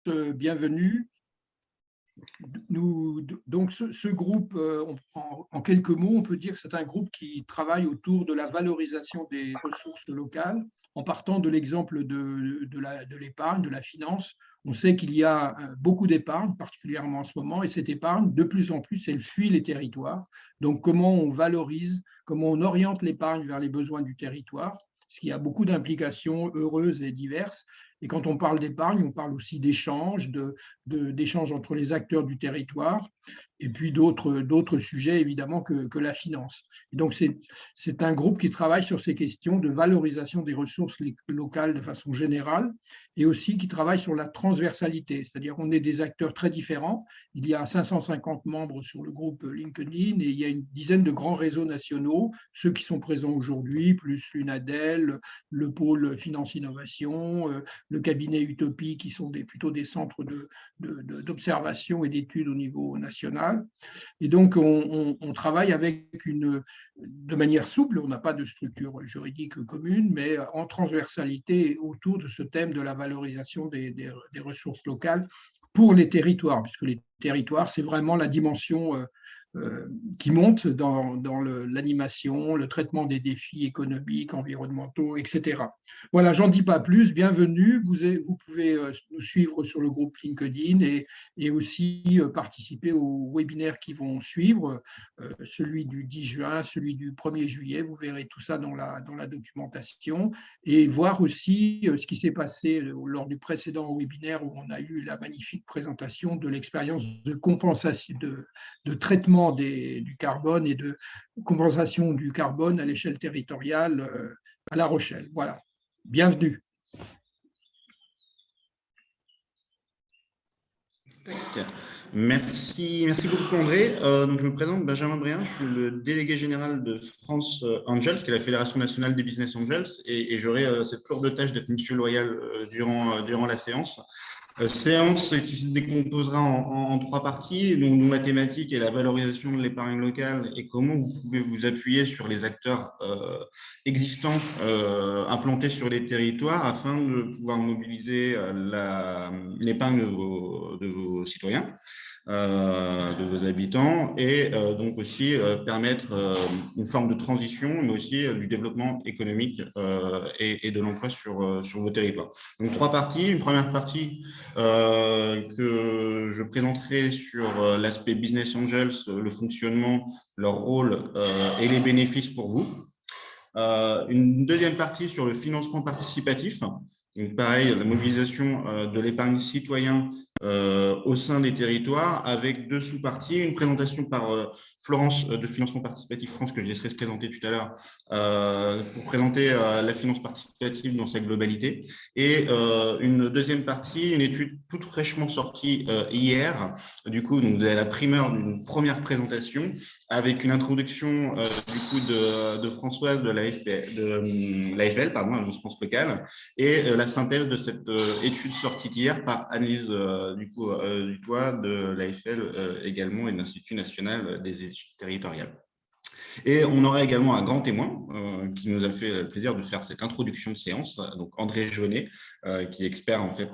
bienvenue. Donc, ce groupe, en quelques mots, on peut dire que c'est un groupe qui travaille autour de la valorisation des ressources locales, en partant de l'exemple de l'épargne, de la finance. On sait qu'il y a beaucoup d'épargne, particulièrement en ce moment, et cette épargne, de plus en plus, elle fuit les territoires. Donc, comment on valorise, comment on oriente l'épargne vers les besoins du territoire, ce qui a beaucoup d'implications heureuses et diverses. Et quand on parle d'épargne, on parle aussi d'échanges, d'échanges entre les acteurs du territoire, et puis d'autres sujets, évidemment, que la finance. Et donc, c'est un groupe qui travaille sur ces questions de valorisation des ressources locales de façon générale, et aussi qui travaille sur la transversalité, c'est-à-dire qu'on est des acteurs très différents. Il y a 550 membres sur le groupe LinkedIn, et il y a une dizaine de grands réseaux nationaux, ceux qui sont présents aujourd'hui, plus l'UNADEL, le pôle finance-innovation, le cabinet Utopie, qui sont plutôt des centres d'observation et d'études au niveau national. Et donc, on travaille de manière souple, on n'a pas de structure juridique commune, mais en transversalité autour de ce thème de la valorisation des ressources locales pour les territoires, puisque les territoires, c'est vraiment la dimension qui monte dans l'animation, le traitement des défis économiques, environnementaux, etc. Voilà, j'en dis pas plus. Bienvenue. Vous pouvez nous suivre sur le groupe LinkedIn et aussi participer aux webinaires qui vont suivre, celui du 10 juin, celui du 1er juillet. Vous verrez tout ça dans la documentation, et voir aussi ce qui s'est passé lors du précédent webinaire où on a eu la magnifique présentation de l'expérience de compensation, de traitement du carbone et de compensation du carbone à l'échelle territoriale à La Rochelle. Voilà. Bienvenue. Merci beaucoup André. Donc je me présente, Benjamin Bréhin, je suis le délégué général de France Angels, qui est la Fédération nationale des business angels, et j'aurai cette lourde tâche d'être monsieur loyal durant la séance. Séance qui se décomposera en trois parties, dont la thématique est la valorisation de l'épargne locale et comment vous pouvez vous appuyer sur les acteurs existants implantés sur les territoires afin de pouvoir mobiliser l'épargne de vos citoyens, de vos habitants, et donc aussi permettre une forme de transition, mais aussi du développement économique et de l'emploi sur vos territoires. Donc trois parties. Une première partie que je présenterai sur l'aspect business angels, le fonctionnement, leur rôle et les bénéfices pour vous. Une deuxième partie sur le financement participatif. Donc pareil, la mobilisation de l'épargne citoyen au sein des territoires, avec deux sous-parties. Une présentation par Florence de Financement Participatif France, que je laisserai se présenter tout à l'heure, pour présenter la finance participative dans sa globalité. Et une deuxième partie, une étude toute fraîchement sortie hier. Du coup, donc, vous avez la primeur d'une première présentation avec une introduction du coup de Françoise de l'AFL, pardon, Agence France Locale, et la synthèse de cette étude sortie hier par Annelise Dutoit de l'AFL également, et de l'Institut national des études territoriales. Et on aura également un grand témoin qui nous a fait le plaisir de faire cette introduction de séance, donc André Jaunet, qui est expert en fait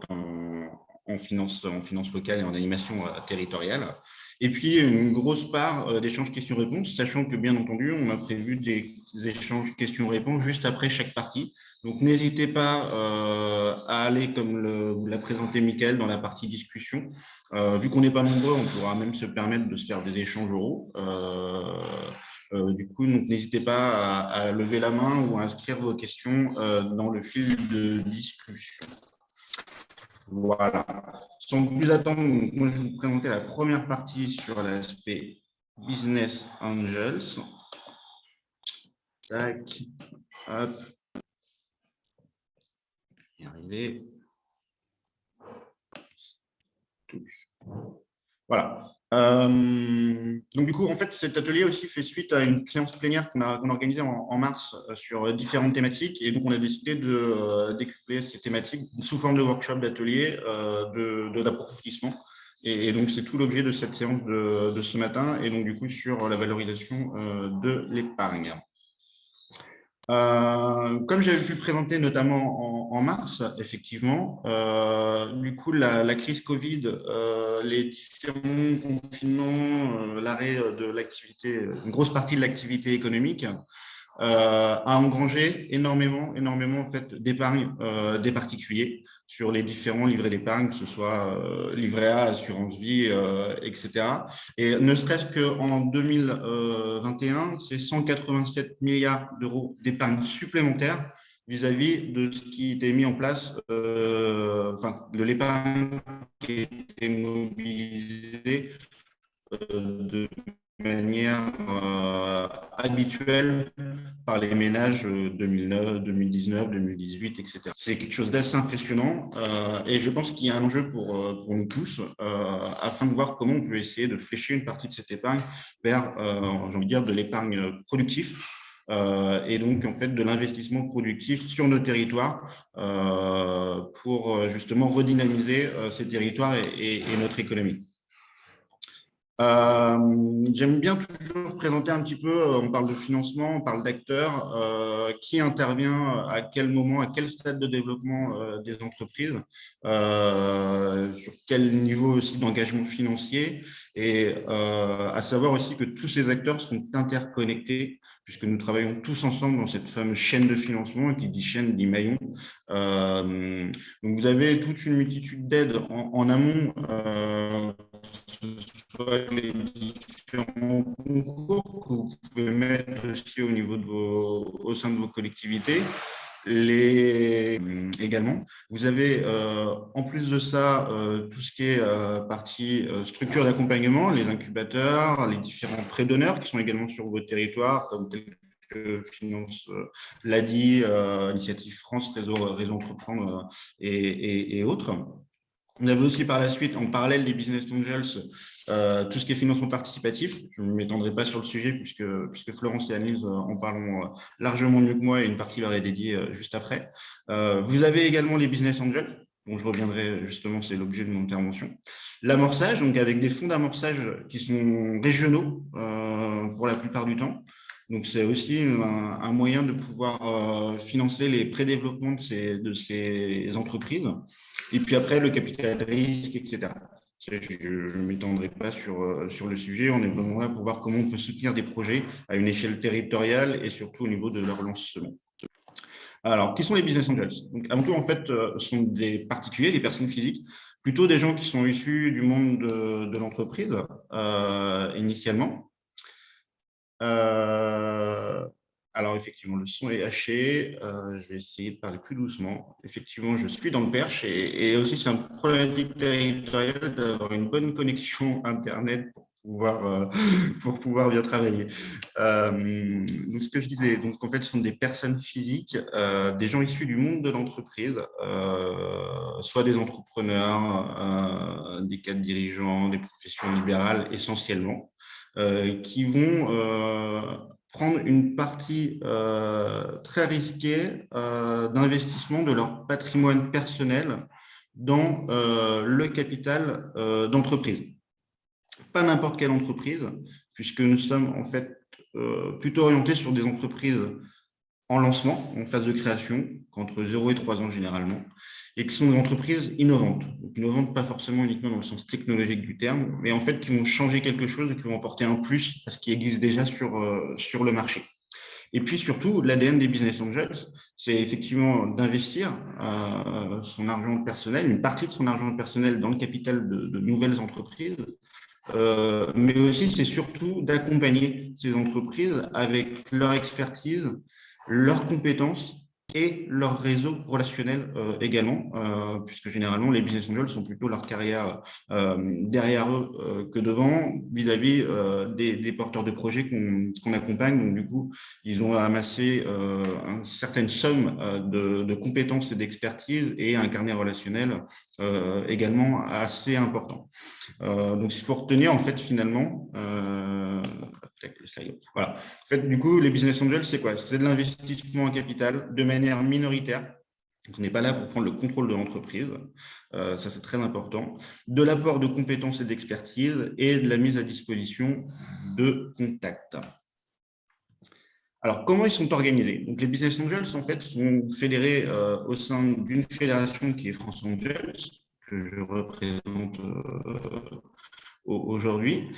en finance locale et en animation territoriale. Et puis une grosse part d'échanges questions-réponses, sachant que bien entendu, on a prévu des échanges questions-réponses juste après chaque partie. Donc n'hésitez pas à aller, comme vous l'a présenté Mickaël, dans la partie discussion. Vu qu'on n'est pas nombreux, on pourra même se permettre de se faire des échanges oraux. Du coup, n'hésitez pas à lever la main ou à inscrire vos questions dans le fil de discussion. Voilà. Sans plus attendre, moi, je vais vous présenter la première partie sur l'aspect Business Angels. Tac. Hop. Je vais y arriver. Voilà. Donc du coup, en fait, cet atelier aussi fait suite à une séance plénière qu'on a organisée en mars sur différentes thématiques, et donc on a décidé de décupler ces thématiques sous forme de workshop, d'atelier, d'approfondissement. Et donc c'est tout l'objet de cette séance de ce matin, et donc du coup sur la valorisation de l'épargne. Comme j'avais pu le présenter notamment en mars, effectivement, du coup, la crise Covid, les différents confinements, l'arrêt de l'activité, une grosse partie de l'activité économique, a engrangé énormément en fait, d'épargne des particuliers sur les différents livrets d'épargne, que ce soit livret A, assurance vie, etc. Et ne serait-ce qu'en 2021, c'est 187 milliards d'euros d'épargne supplémentaire vis-à-vis de ce qui était mis en place, de l'épargne qui était mobilisée de manière habituelle par les ménages 2009, 2019, 2018, etc. C'est quelque chose d'assez impressionnant et je pense qu'il y a un enjeu pour nous tous afin de voir comment on peut essayer de flécher une partie de cette épargne vers, j'ai envie de dire, de l'épargne productive et donc en fait de l'investissement productif sur nos territoires pour justement redynamiser ces territoires et notre économie. J'aime bien toujours présenter un petit peu, on parle de financement, on parle d'acteurs, qui intervient à quel moment, à quel stade de développement des entreprises, sur quel niveau aussi d'engagement financier, et à savoir aussi que tous ces acteurs sont interconnectés, puisque nous travaillons tous ensemble dans cette fameuse chaîne de financement, et qui dit chaîne dit maillon. Donc vous avez toute une multitude d'aides en amont, soit les différents concours que vous pouvez mettre aussi au niveau de au sein de vos collectivités. Également, vous avez en plus de ça tout ce qui est partie structure d'accompagnement, les incubateurs, les différents prêts d'honneur qui sont également sur votre territoire, comme tel que Finance l'ADI, Initiative France, Réseau Entreprendre et autres. On avait aussi par la suite, en parallèle des business angels, tout ce qui est financement participatif. Je ne m'étendrai pas sur le sujet puisque Florence et Annelise en parlent largement mieux que moi et une partie leur est dédiée juste après. Vous avez également les business angels, dont je reviendrai justement, c'est l'objet de mon intervention. L'amorçage, donc avec des fonds d'amorçage qui sont régionaux pour la plupart du temps. Donc, c'est aussi un moyen de pouvoir financer les pré-développements de ces entreprises. Et puis après, le capital risque, etc. Je ne m'étendrai pas sur le sujet. On est vraiment là pour voir comment on peut soutenir des projets à une échelle territoriale et surtout au niveau de leur lancement. Alors, qui sont les business angels? Donc, avant tout, en fait, sont des particuliers, des personnes physiques, plutôt des gens qui sont issus du monde de l'entreprise initialement. Alors, effectivement, le son est haché. Je vais essayer de parler plus doucement. Effectivement, je suis dans le Perche et aussi, c'est une problématique territoriale d'avoir une bonne connexion Internet pour pouvoir bien travailler. Donc, ce que je disais, donc, en fait, ce sont des personnes physiques, des gens issus du monde de l'entreprise, soit des entrepreneurs, des cadres dirigeants, des professions libérales essentiellement, qui vont prendre une partie très risquée d'investissement de leur patrimoine personnel dans le capital d'entreprise. Pas n'importe quelle entreprise, puisque nous sommes en fait plutôt orientés sur des entreprises en lancement, en phase de création, entre 0 et 3 ans généralement, et qui sont des entreprises innovantes. Donc, innovantes pas forcément uniquement dans le sens technologique du terme, mais en fait qui vont changer quelque chose et qui vont apporter un plus à ce qui existe déjà sur le marché. Et puis surtout, l'ADN des business angels, c'est effectivement d'investir son argent personnel, une partie de son argent personnel dans le capital de nouvelles entreprises, mais aussi c'est surtout d'accompagner ces entreprises avec leur expertise, leurs compétences et leur réseau relationnel également, puisque généralement, les business angels sont plutôt leur carrière derrière eux que devant, vis-à-vis des porteurs de projets qu'on accompagne. Donc, du coup, ils ont amassé une certaine somme de compétences et d'expertise et un carnet relationnel également assez important. Donc, il faut retenir, en fait, finalement, voilà. En fait, du coup, les business angels, c'est quoi? C'est de l'investissement en capital de manière minoritaire. Donc, on n'est pas là pour prendre le contrôle de l'entreprise. Ça, c'est très important. De l'apport de compétences et d'expertise et de la mise à disposition de contacts. Alors, comment ils sont organisés? Donc, les Business Angels, en fait, sont fédérés au sein d'une fédération qui est France Angels, que je représente aujourd'hui,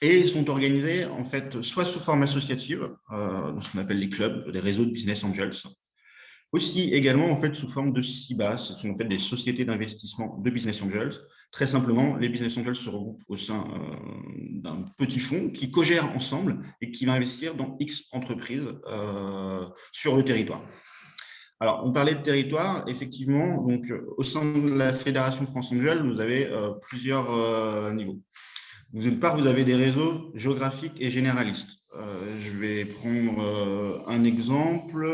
et sont organisés, en fait, soit sous forme associative, dans ce qu'on appelle les clubs, les réseaux de Business Angels, aussi également en fait sous forme de SIBA, ce sont en fait des sociétés d'investissement de Business Angels. Très simplement, les Business Angels se regroupent au sein d'un petit fonds qui co-gère ensemble et qui va investir dans X entreprises sur le territoire. Alors, on parlait de territoire, effectivement, donc au sein de la Fédération France Angels, vous avez plusieurs niveaux. D'une part, vous avez des réseaux géographiques et généralistes. Je vais prendre un exemple.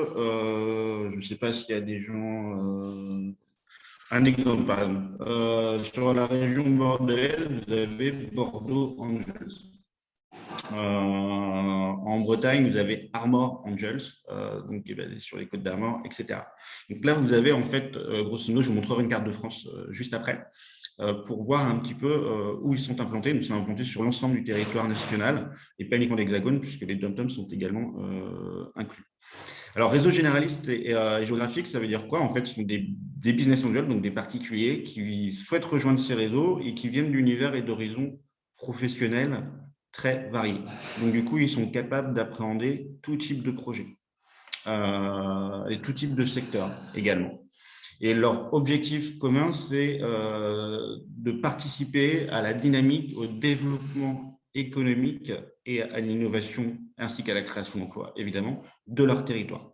Je ne sais pas s'il y a des gens. Un exemple, par exemple. Sur la région bordelaise, vous avez Bordeaux Angels. En Bretagne, vous avez Armor Angels, donc qui est basé sur les côtes d'Armor, etc. Donc là, vous avez en fait, grosso modo, je vous montrerai une carte de France juste après, pour voir un petit peu où ils sont implantés. Nous sommes implantés sur l'ensemble du territoire national et pas uniquement l'Hexagone, puisque les dom-toms sont également inclus. Alors, réseau généraliste et géographique, ça veut dire quoi? En fait, ce sont des business angels, donc des particuliers qui souhaitent rejoindre ces réseaux et qui viennent d'univers et d'horizons professionnels très variés. Donc, du coup, ils sont capables d'appréhender tout type de projet et tout type de secteur également. Et leur objectif commun, c'est de participer à la dynamique, au développement économique et à l'innovation, ainsi qu'à la création d'emplois, évidemment, de leur territoire.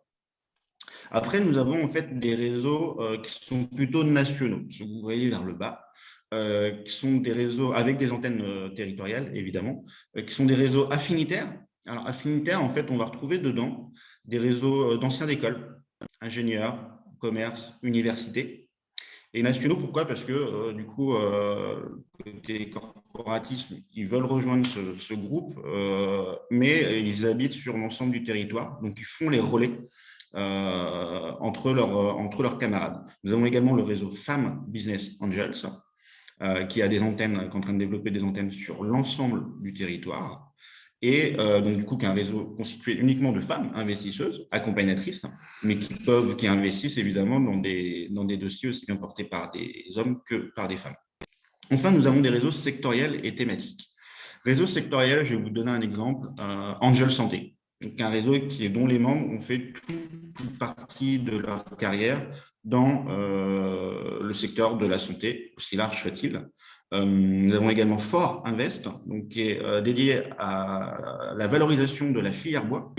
Après, nous avons en fait des réseaux qui sont plutôt nationaux, si vous voyez vers le bas, qui sont des réseaux avec des antennes territoriales, évidemment, qui sont des réseaux affinitaires. Alors, affinitaires, en fait, on va retrouver dedans des réseaux d'anciens d'école, ingénieurs, commerce, université. Et nationaux, pourquoi? Parce que du coup, côté corporatisme, ils veulent rejoindre ce groupe, mais ils habitent sur l'ensemble du territoire, donc ils font les relais entre leurs camarades. Nous avons également le réseau Femmes Business Angels, qui a des antennes, qui est en train de développer des antennes sur l'ensemble du territoire. Et donc, du coup, qui est un réseau constitué uniquement de femmes investisseuses, accompagnatrices, mais qui investissent évidemment dans des dossiers aussi bien portés par des hommes que par des femmes. Enfin, nous avons des réseaux sectoriels et thématiques. Réseau sectoriel, je vais vous donner un exemple, Angel Santé, donc un réseau dont les membres ont fait toute partie de leur carrière dans le secteur de la santé, aussi large soit-il. Nous avons également Fort Invest, donc, qui est dédié à la valorisation de la filière bois.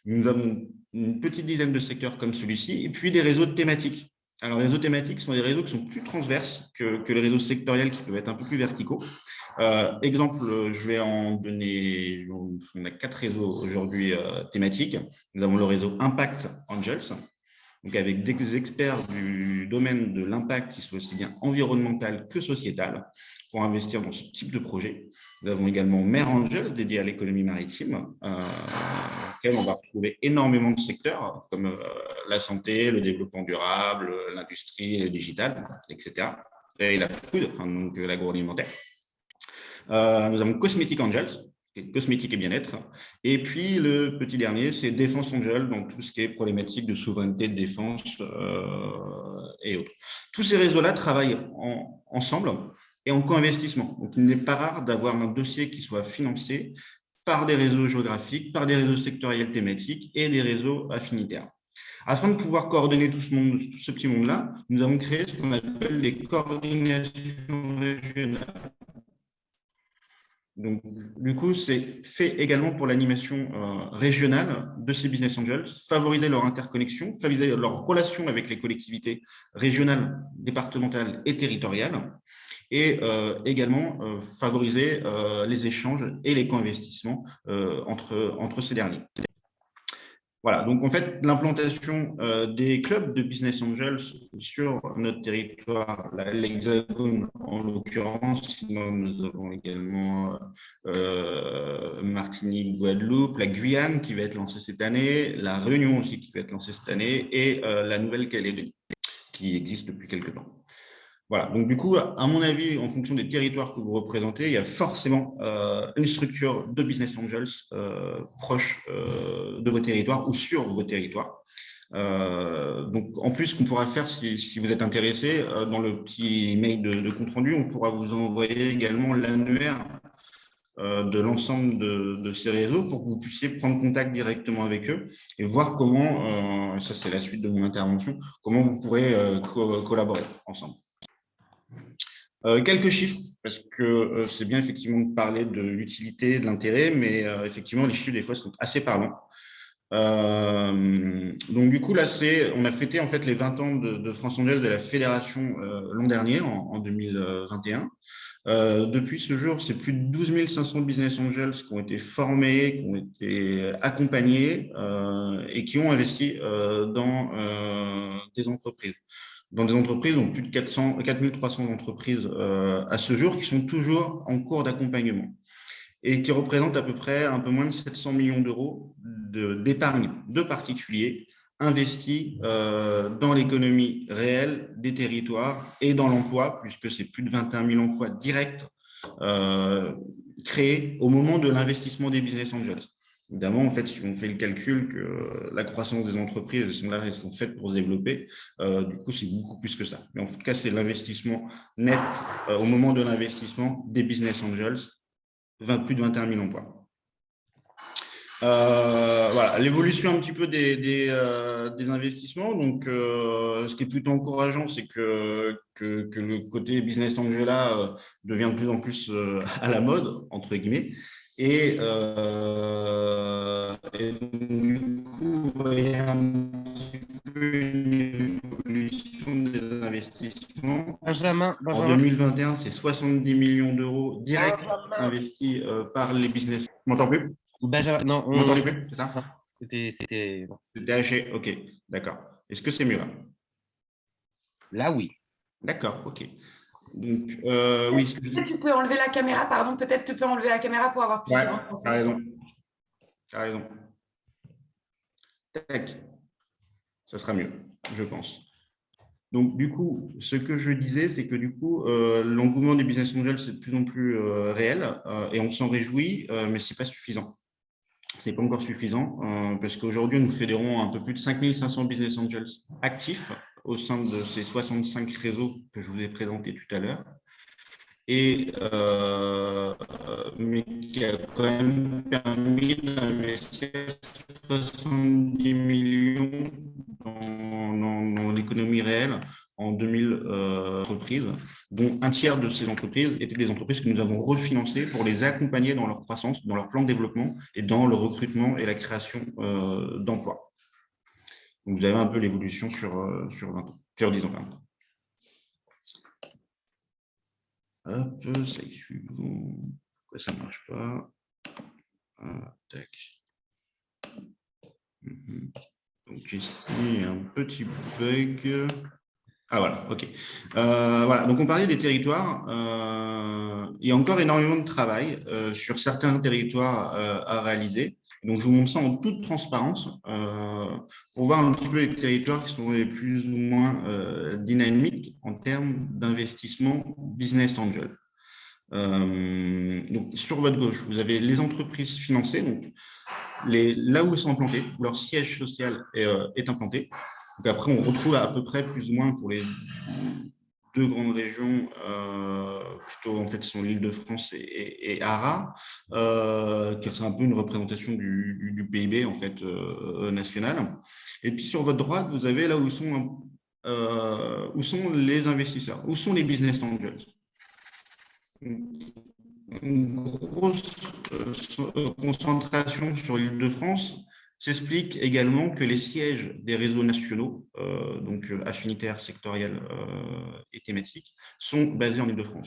Nous avons une petite dizaine de secteurs comme celui-ci, et puis des réseaux thématiques. Alors, les réseaux thématiques sont des réseaux qui sont plus transverses que les réseaux sectoriels qui peuvent être un peu plus verticaux. Exemple, je vais en donner, on a 4 réseaux aujourd'hui thématiques. Nous avons le réseau Impact Angels, donc avec des experts du domaine de l'impact qui soit aussi bien environnemental que sociétal pour investir dans ce type de projet. Nous avons également Mare Angels dédié à l'économie maritime, auquel on va retrouver énormément de secteurs comme la santé, le développement durable, l'industrie, le digital, etc. Et la food, enfin, donc l'agroalimentaire. Nous avons Cosmetic Angels, cosmétique et bien-être. Et puis, le petit dernier, c'est Défense Angel, donc tout ce qui est problématique de souveraineté, de défense et autres. Tous ces réseaux-là travaillent ensemble et en co-investissement. Donc, il n'est pas rare d'avoir un dossier qui soit financé par des réseaux géographiques, par des réseaux sectoriels thématiques et des réseaux affinitaires. Afin de pouvoir coordonner tout ce petit monde-là, nous avons créé ce qu'on appelle les coordinations régionales. Donc, du coup, c'est fait également pour l'animation régionale de ces business angels, favoriser leur interconnexion, favoriser leur relation avec les collectivités régionales, départementales et territoriales, et également favoriser les échanges et les co-investissements entre ces derniers. Voilà, donc en fait, l'implantation des clubs de Business Angels sur notre territoire, l'Hexagone en l'occurrence, sinon nous avons également Martinique, Guadeloupe, la Guyane qui va être lancée cette année, la Réunion aussi qui va être lancée cette année et la Nouvelle-Calédonie qui existe depuis quelque temps. Voilà, donc du coup, à mon avis, en fonction des territoires que vous représentez, il y a forcément une structure de business angels proche de vos territoires ou sur vos territoires. Donc, en plus, ce qu'on pourra faire, si vous êtes intéressé, dans le petit mail de compte rendu, on pourra vous envoyer également l'annuaire de l'ensemble de ces réseaux pour que vous puissiez prendre contact directement avec eux et voir comment, ça c'est la suite de mon intervention, comment vous pourrez collaborer ensemble. Quelques chiffres, parce que c'est bien effectivement de parler de l'utilité, de l'intérêt, mais effectivement, les chiffres, des fois, sont assez parlants. Donc, du coup, là, on a fêté en fait les 20 ans de France Angels de la fédération l'an dernier, en 2021. Depuis ce jour, c'est plus de 12 500 business angels qui ont été formés, qui ont été accompagnés et qui ont investi dans des entreprises. Dans des entreprises, donc plus de 4 300 entreprises à ce jour qui sont toujours en cours d'accompagnement et qui représentent à peu près un peu moins de 700 millions d'euros d'épargne de particuliers investis dans l'économie réelle des territoires et dans l'emploi, puisque c'est plus de 21 000 emplois directs créés au moment de l'investissement des business angels. Évidemment, en fait, si on fait le calcul que la croissance des entreprises, elles sont faites pour se développer, du coup, c'est beaucoup plus que ça. Mais en tout cas, c'est l'investissement net au moment de l'investissement des business angels, plus de 21 000 emplois. Voilà, l'évolution un petit peu des investissements. Donc, ce qui est plutôt encourageant, c'est que le côté business angela devient de plus en plus à la mode, entre guillemets. Et du coup, vous voyez un petit peu une évolution des investissements. Benjamin. En 2021, c'est 70 millions d'euros directs investis par les business. Tu m'entends plus? Benjamin, non, Vous m'entendez plus, c'est ça? C'était haché, ok, d'accord. Est-ce que c'est mieux là? Là, oui. D'accord, ok. Donc, oui. Tu peux enlever la caméra, pardon, peut-être tu peux enlever la caméra pour avoir plus de bande passante. T'as raison. T'as raison. Tac. Ça sera mieux, je pense. Donc, du coup, ce que je disais, c'est que du coup, l'engouement des business angels, c'est de plus en plus réel et on s'en réjouit, mais ce n'est pas suffisant. Ce n'est pas encore suffisant parce qu'aujourd'hui, nous fédérons un peu plus de 5 500 business angels actifs au sein de ces 65 réseaux que je vous ai présentés tout à l'heure. Et mais qui a quand même permis d'investir 70 millions dans l'économie réelle en 2000 entreprises, dont un tiers de ces entreprises étaient des entreprises que nous avons refinancées pour les accompagner dans leur croissance, dans leur plan de développement et dans le recrutement et la création d'emplois. Donc, vous avez un peu l'évolution sur 20 ans, sur 10 ans. Pardon. Hop, slide suivant. Pourquoi ça ne marche pas? Tac. Donc ici, il y a un petit bug. Ah voilà, ok. Voilà, donc on parlait des territoires. Il y a encore énormément de travail sur certains territoires à réaliser. Donc je vous montre ça en toute transparence pour voir un petit peu les territoires qui sont les plus ou moins dynamiques en termes d'investissement business angel. Donc sur votre gauche, vous avez les entreprises financées, donc là où elles sont implantées, où leur siège social est implanté. Donc après, on retrouve à peu près plus ou moins pour les deux grandes régions, plutôt en fait, sont l'Île-de-France et Arras, qui sont un peu une représentation du PIB en fait national. Et puis sur votre droite, vous avez là où sont les investisseurs, où sont les business angels. Une grosse concentration sur l'Île-de-France s'explique également que les sièges des réseaux nationaux, donc affinitaires, sectoriels et thématiques, sont basés en Île-de-France.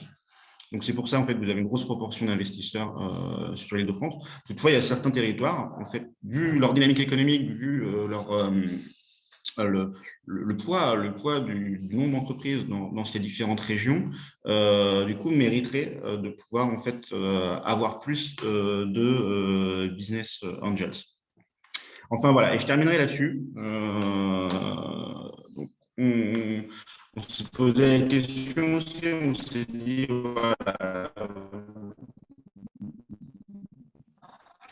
Donc c'est pour ça en fait que vous avez une grosse proportion d'investisseurs sur l'Île-de-France. Toutefois, il y a certains territoires, en fait, vu leur dynamique économique, vu le poids du nombre d'entreprises dans ces différentes régions, du coup, mériterait de pouvoir en fait avoir plus de business angels. Enfin voilà, et je terminerai là-dessus. On se posait la question aussi, on s'est dit, voilà,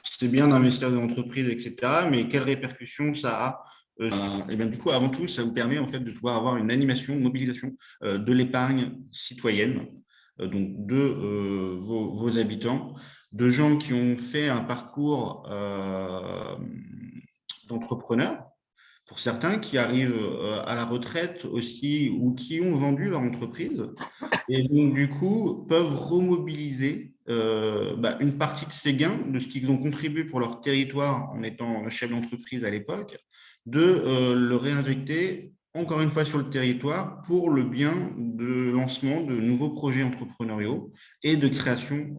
c'est bien d'investir dans l'entreprise, etc., mais quelles répercussions ça a? Et bien, du coup, avant tout, ça vous permet en fait de pouvoir avoir une animation, une mobilisation de l'épargne citoyenne, donc de vos habitants, de gens qui ont fait un parcours d'entrepreneurs, pour certains qui arrivent à la retraite aussi ou qui ont vendu leur entreprise et donc du coup peuvent remobiliser une partie de ces gains, de ce qu'ils ont contribué pour leur territoire en étant chef d'entreprise à l'époque, de le réinjecter encore une fois sur le territoire pour le bien de lancement de nouveaux projets entrepreneuriaux et de création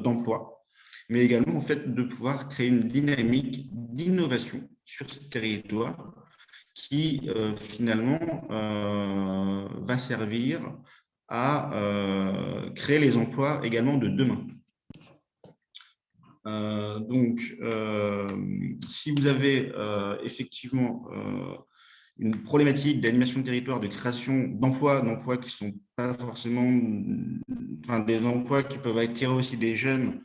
d'emplois, mais également en fait de pouvoir créer une dynamique d'innovation sur ce territoire qui finalement va servir à créer les emplois également de demain. Si vous avez effectivement une problématique d'animation de territoire, de création d'emplois qui ne sont pas forcément, enfin des emplois qui peuvent attirer aussi des jeunes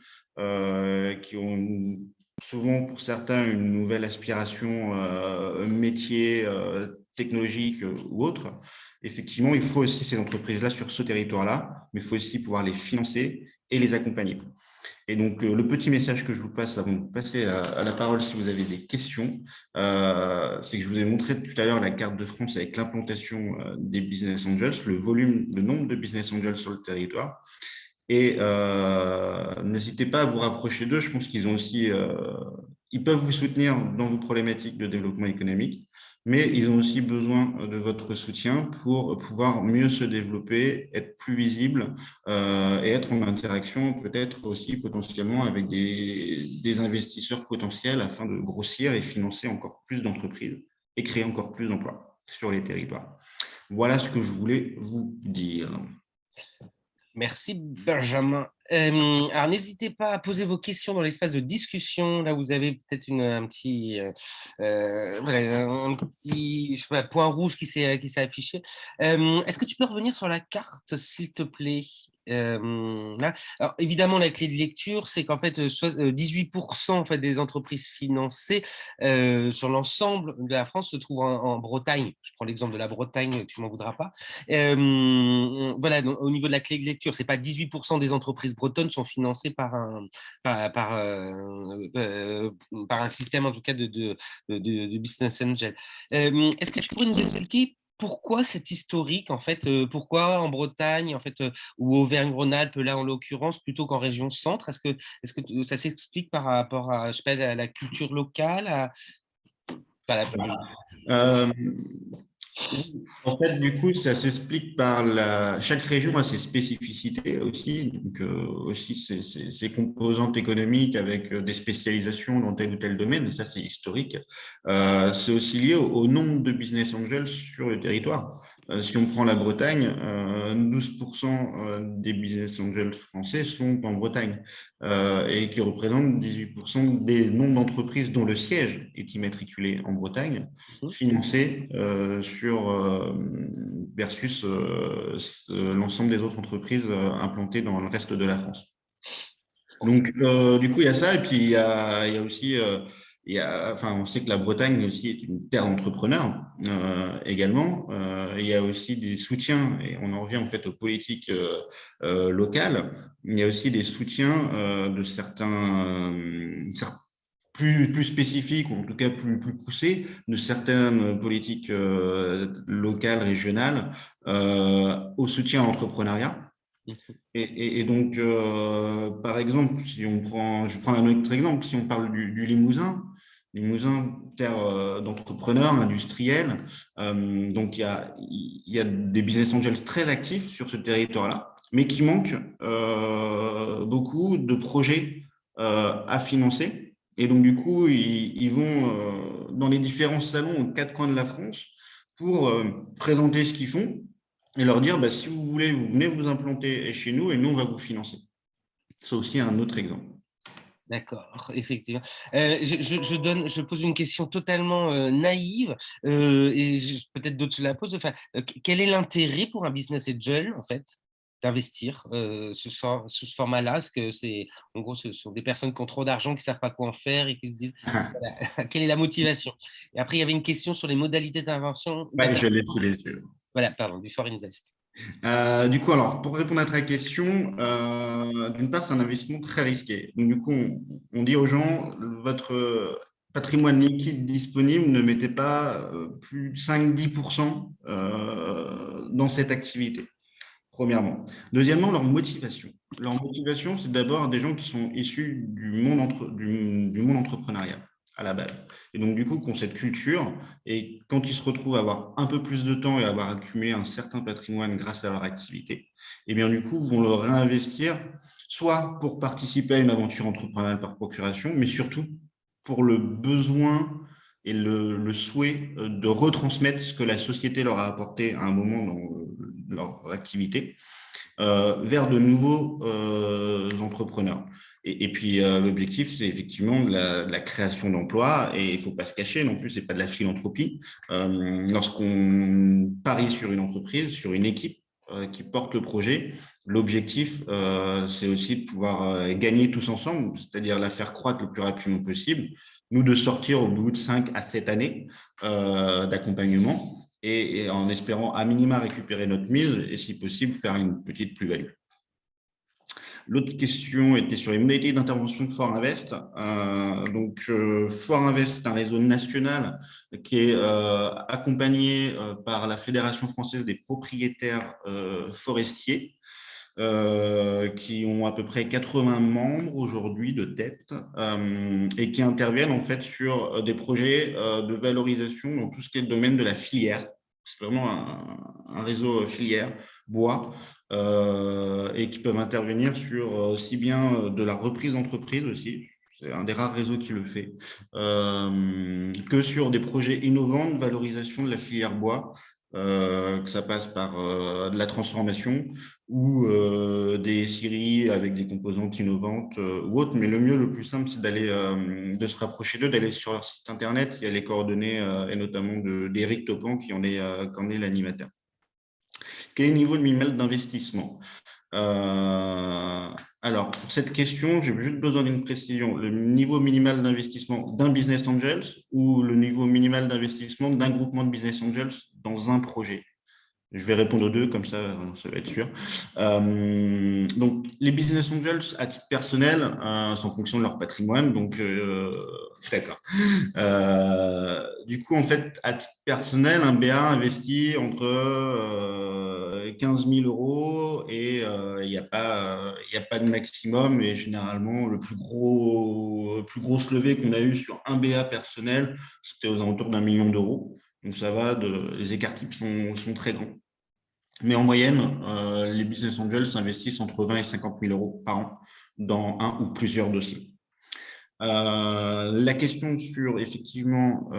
qui ont souvent pour certains une nouvelle aspiration métier, technologique ou autre. Effectivement, il faut aussi ces entreprises-là sur ce territoire-là, mais il faut aussi pouvoir les financer et les accompagner. Et donc, le petit message que je vous passe avant de passer à la parole si vous avez des questions, c'est que je vous ai montré tout à l'heure la carte de France avec l'implantation des business angels, le nombre de business angels sur le territoire. Et n'hésitez pas à vous rapprocher d'eux. Je pense qu'ils ont aussi, ils peuvent vous soutenir dans vos problématiques de développement économique, mais ils ont aussi besoin de votre soutien pour pouvoir mieux se développer, être plus visibles et être en interaction peut-être aussi potentiellement avec des investisseurs potentiels afin de grossir et financer encore plus d'entreprises et créer encore plus d'emplois sur les territoires. Voilà ce que je voulais vous dire. Merci Benjamin. Alors n'hésitez pas à poser vos questions dans l'espace de discussion. Là, vous avez peut-être un petit, je sais pas, point rouge qui s'est affiché. Est-ce que tu peux revenir sur la carte, s'il te plaît? Là. Alors, évidemment, la clé de lecture, c'est qu'en fait, 18% en fait, des entreprises financées sur l'ensemble de la France se trouvent en Bretagne. Je prends l'exemple de la Bretagne, tu m'en voudras pas. Voilà, donc, au niveau de la clé de lecture, c'est pas 18% des entreprises bretonnes sont financées par un système en tout cas de business angel. Est-ce que tu pourrais nous expliquer pourquoi cet historique, en fait, pourquoi en Bretagne, en fait, ou Auvergne-Rhône-Alpes, là en l'occurrence, plutôt qu'en région centre? Est-ce que ça s'explique par rapport à, je sais pas, à la culture locale, En fait, du coup, ça s'explique par chaque région a ses spécificités aussi, donc aussi ses composantes économiques avec des spécialisations dans tel ou tel domaine, et ça, c'est historique. C'est aussi lié au nombre de business angels sur le territoire. Si on prend la Bretagne, 12% des business angels français sont en Bretagne et qui représentent 18% des nombres d'entreprises dont le siège est immatriculé en Bretagne, financés versus l'ensemble des autres entreprises implantées dans le reste de la France. Donc, du coup, il y a ça, et puis il y a aussi, on sait que la Bretagne aussi est une terre d'entrepreneurs également. Il y a aussi des soutiens, et on en revient en fait aux politiques locales. Il y a aussi des soutiens de certains plus spécifiques, ou en tout cas plus poussés, de certaines politiques locales, régionales, au soutien à l'entrepreneuriat. Et donc, par exemple, je prends un autre exemple, si on parle du Limousin, terre d'entrepreneurs, industriels, donc il y a des business angels très actifs sur ce territoire-là, mais qui manquent beaucoup de projets à financer. Et donc, du coup, ils vont dans les différents salons aux quatre coins de la France pour présenter ce qu'ils font et leur dire, si vous voulez, vous venez vous implanter chez nous et nous, on va vous financer. C'est aussi un autre exemple. D'accord, effectivement. Je pose une question totalement naïve et peut-être d'autres se la posent. Enfin, quel est l'intérêt pour un business angel, en fait, d'investir sous ce format-là? Parce que en gros, ce sont des personnes qui ont trop d'argent, qui ne savent pas quoi en faire et qui se disent, voilà, quelle est la motivation? Et après, il y avait une question sur les modalités d'intervention. Ouais, je l'ai sous les yeux. Voilà, pardon, Before Invest. Du coup, alors, pour répondre à ta question, d'une part, c'est un investissement très risqué. Donc, du coup, on dit aux gens, votre patrimoine liquide disponible, ne mettez pas plus de 5-10% dans cette activité, premièrement. Deuxièmement, leur motivation. Leur motivation, c'est d'abord des gens qui sont issus du monde entrepreneurial à la base. Et donc, du coup, qui ont cette culture, et quand ils se retrouvent à avoir un peu plus de temps et à avoir accumulé un certain patrimoine grâce à leur activité, et bien du coup, vont le réinvestir, soit pour participer à une aventure entrepreneuriale par procuration, mais surtout pour le besoin et le souhait de retransmettre ce que la société leur a apporté à un moment dans leur activité vers de nouveaux entrepreneurs. Et puis, l'objectif, c'est effectivement de la création d'emplois et il ne faut pas se cacher non plus, ce n'est pas de la philanthropie. Lorsqu'on parie sur une entreprise, sur une équipe qui porte le projet, l'objectif, c'est aussi de pouvoir gagner tous ensemble, c'est-à-dire la faire croître le plus rapidement possible, nous de sortir au bout de 5 à 7 années d'accompagnement et en espérant à minima récupérer notre mise et si possible faire une petite plus-value. L'autre question était sur les modalités d'intervention de Fort Invest. Fort Invest est un réseau national qui est accompagné par la Fédération française des propriétaires forestiers, qui ont à peu près 80 membres aujourd'hui de tête et qui interviennent en fait sur des projets de valorisation dans tout ce qui est le domaine de la filière. C'est vraiment un réseau filière bois et qui peuvent intervenir sur aussi bien de la reprise d'entreprise aussi, c'est un des rares réseaux qui le fait, que sur des projets innovants de valorisation de la filière bois, que ça passe par de la transformation ou des scieries avec des composantes innovantes ou autres. Mais le mieux, le plus simple, c'est de se rapprocher d'eux, d'aller sur leur site internet. Il y a les coordonnées et notamment d'Éric Topan qui en est l'animateur. Quel est le niveau minimal d'investissement? Alors, pour cette question, j'ai juste besoin d'une précision. Le niveau minimal d'investissement d'un business angels ou le niveau minimal d'investissement d'un groupement de business angels dans un projet? Je vais répondre aux deux, comme ça va être sûr. Donc, les business angels, à titre personnel, c'est en fonction de leur patrimoine. Donc, d'accord. Du coup, en fait, à titre personnel, un BA investit entre 15 000 euros et il n'y a pas de maximum. Et généralement, le plus grosse levée qu'on a eu sur un BA personnel, c'était aux alentours d'1 million d'euros. Donc, ça va, les écarts types sont très grands. Mais en moyenne, les business angels s'investissent entre 20 et 50 000 euros par an dans un ou plusieurs dossiers. La question sur, effectivement,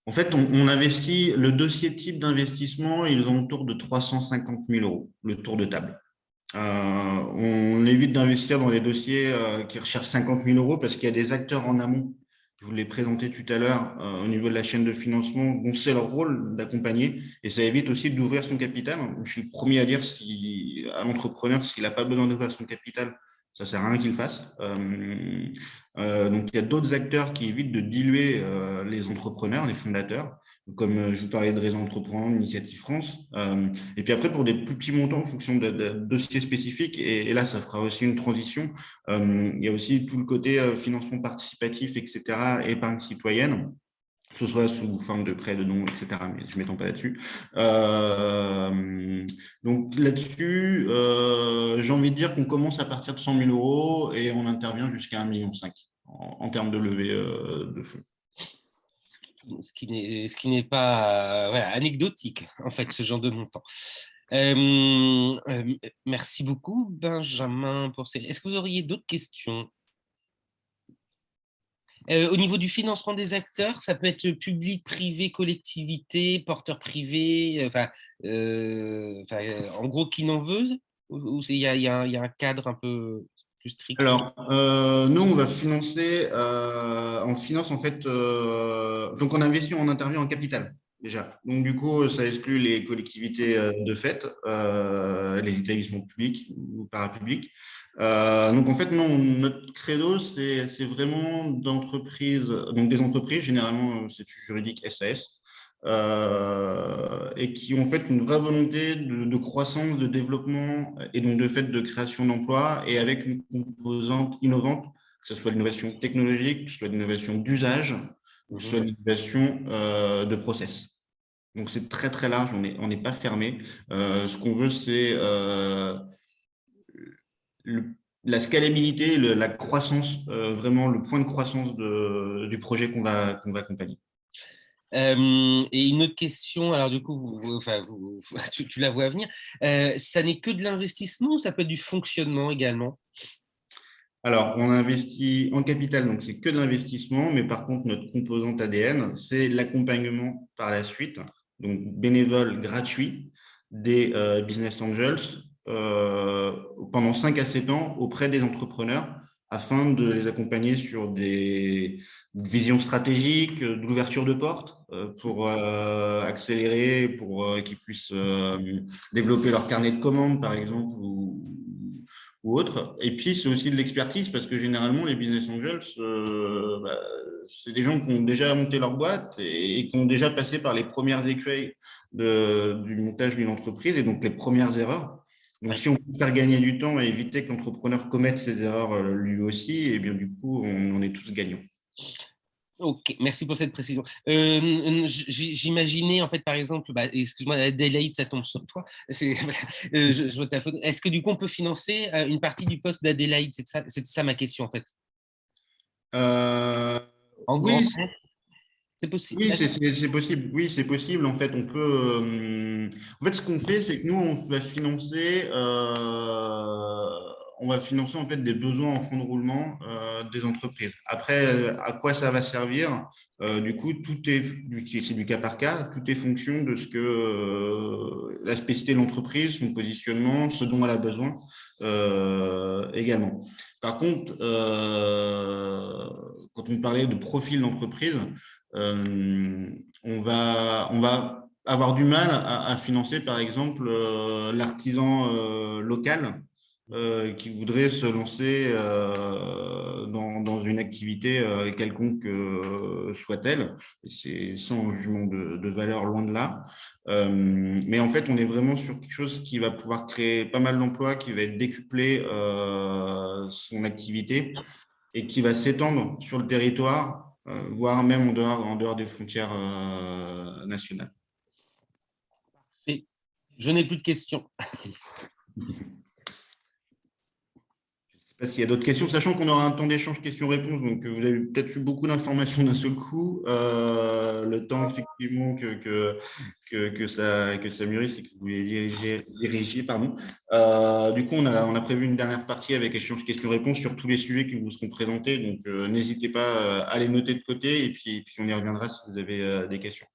en fait, on investit, le dossier type d'investissement, ils ont autour de 350 000 euros, le tour de table. On évite d'investir dans les dossiers qui recherchent 50 000 euros parce qu'il y a des acteurs en amont, je vous l'ai présenté tout à l'heure, au niveau de la chaîne de financement, dont c'est leur rôle d'accompagner et ça évite aussi d'ouvrir son capital. Je suis le premier à dire à l'entrepreneur, s'il n'a pas besoin d'ouvrir son capital, ça ne sert à rien qu'il le fasse. Donc, il y a d'autres acteurs qui évitent de diluer les entrepreneurs, les fondateurs, comme je vous parlais de Réseau Entrepreneur, Initiative France. Et puis après, pour des plus petits montants en fonction de dossiers spécifiques, et là, ça fera aussi une transition, il y a aussi tout le côté financement participatif, etc., épargne citoyenne, que ce soit sous forme de prêts, de dons, etc., mais je ne m'étends pas là-dessus. Donc là-dessus, j'ai envie de dire qu'on commence à partir de 100 000 euros et on intervient jusqu'à 1,5 million en termes de levée de fonds. Ce qui n'est pas anecdotique, en fait, ce genre de montant. Merci beaucoup, Benjamin, pour ces... Est-ce que vous auriez d'autres questions? Au niveau du financement des acteurs, ça peut être public, privé, collectivité, porteur privé, en gros, qui n'en veut? Ou il y a un cadre un peu plus strict? Alors, nous, on va financer, on finance en fait, donc on investit, on intervient en capital déjà. Donc du coup, ça exclut les collectivités de fait, les établissements publics ou parapublics. Donc en fait, non, notre credo, c'est vraiment d'entreprises, donc des entreprises, généralement, statut juridique SAS, et qui ont fait une vraie volonté de croissance, de développement et donc de fait de création d'emplois et avec une composante innovante, que ce soit l'innovation technologique, que ce soit l'innovation d'usage, que ce soit l'innovation de process. Donc c'est très très large, on n'est pas fermé. Ce qu'on veut, c'est la scalabilité, la croissance, vraiment le point de croissance du projet qu'on va accompagner. Et une autre question, alors du coup, tu la vois venir, ça n'est que de l'investissement ou ça peut être du fonctionnement également? Alors, on investit en capital, donc c'est que de l'investissement, mais par contre, notre composante ADN, c'est l'accompagnement par la suite, donc bénévole gratuit des business angels pendant 5 à 7 ans auprès des entrepreneurs afin de les accompagner sur des visions stratégiques, de l'ouverture de portes pour accélérer, pour qu'ils puissent développer leur carnet de commandes, par exemple, ou autre. Et puis, c'est aussi de l'expertise parce que généralement, les business angels, c'est des gens qui ont déjà monté leur boîte et qui ont déjà passé par les premières écueils du montage d'une entreprise et donc les premières erreurs. Donc, si on peut faire gagner du temps et éviter que l'entrepreneur commette ses erreurs lui aussi, et bien du coup, on est tous gagnants. Ok, merci pour cette précision. J'imaginais, en fait, par exemple, excuse-moi, Adélaïde, ça tombe sur toi. Je vois ta photo. Est-ce que du coup, on peut financer une partie du poste d'Adélaïde? C'est ça ma question, en fait. En gros, Oui, c'est possible. oui, c'est possible. Oui, c'est possible. En fait, on peut. En fait, ce qu'on fait, c'est que nous, on va financer en fait des besoins en fonds de roulement des entreprises. Après, à quoi ça va servir? Du coup, c'est du cas par cas. Tout est fonction de ce que la spécificité de l'entreprise, son positionnement, ce dont elle a besoin également. Par contre, quand on parlait de profil d'entreprise, on va avoir du mal à financer, par exemple, l'artisan local qui voudrait se lancer dans une activité quelconque soit-elle. C'est sans jugement de valeur, loin de là. Mais en fait, on est vraiment sur quelque chose qui va pouvoir créer pas mal d'emplois, qui va être décuplé son activité et qui va s'étendre sur le territoire, voire même en dehors des frontières nationales. Et je n'ai plus de questions. Je ne sais pas s'il y a d'autres questions, sachant qu'on aura un temps d'échange questions-réponses, donc vous avez peut-être eu beaucoup d'informations d'un seul coup. Le temps, effectivement, que ça mûrisse et que vous les dirigiez, pardon. Du coup, on a prévu une dernière partie avec échange questions-réponses sur tous les sujets qui vous seront présentés, donc n'hésitez pas à les noter de côté et puis on y reviendra si vous avez des questions.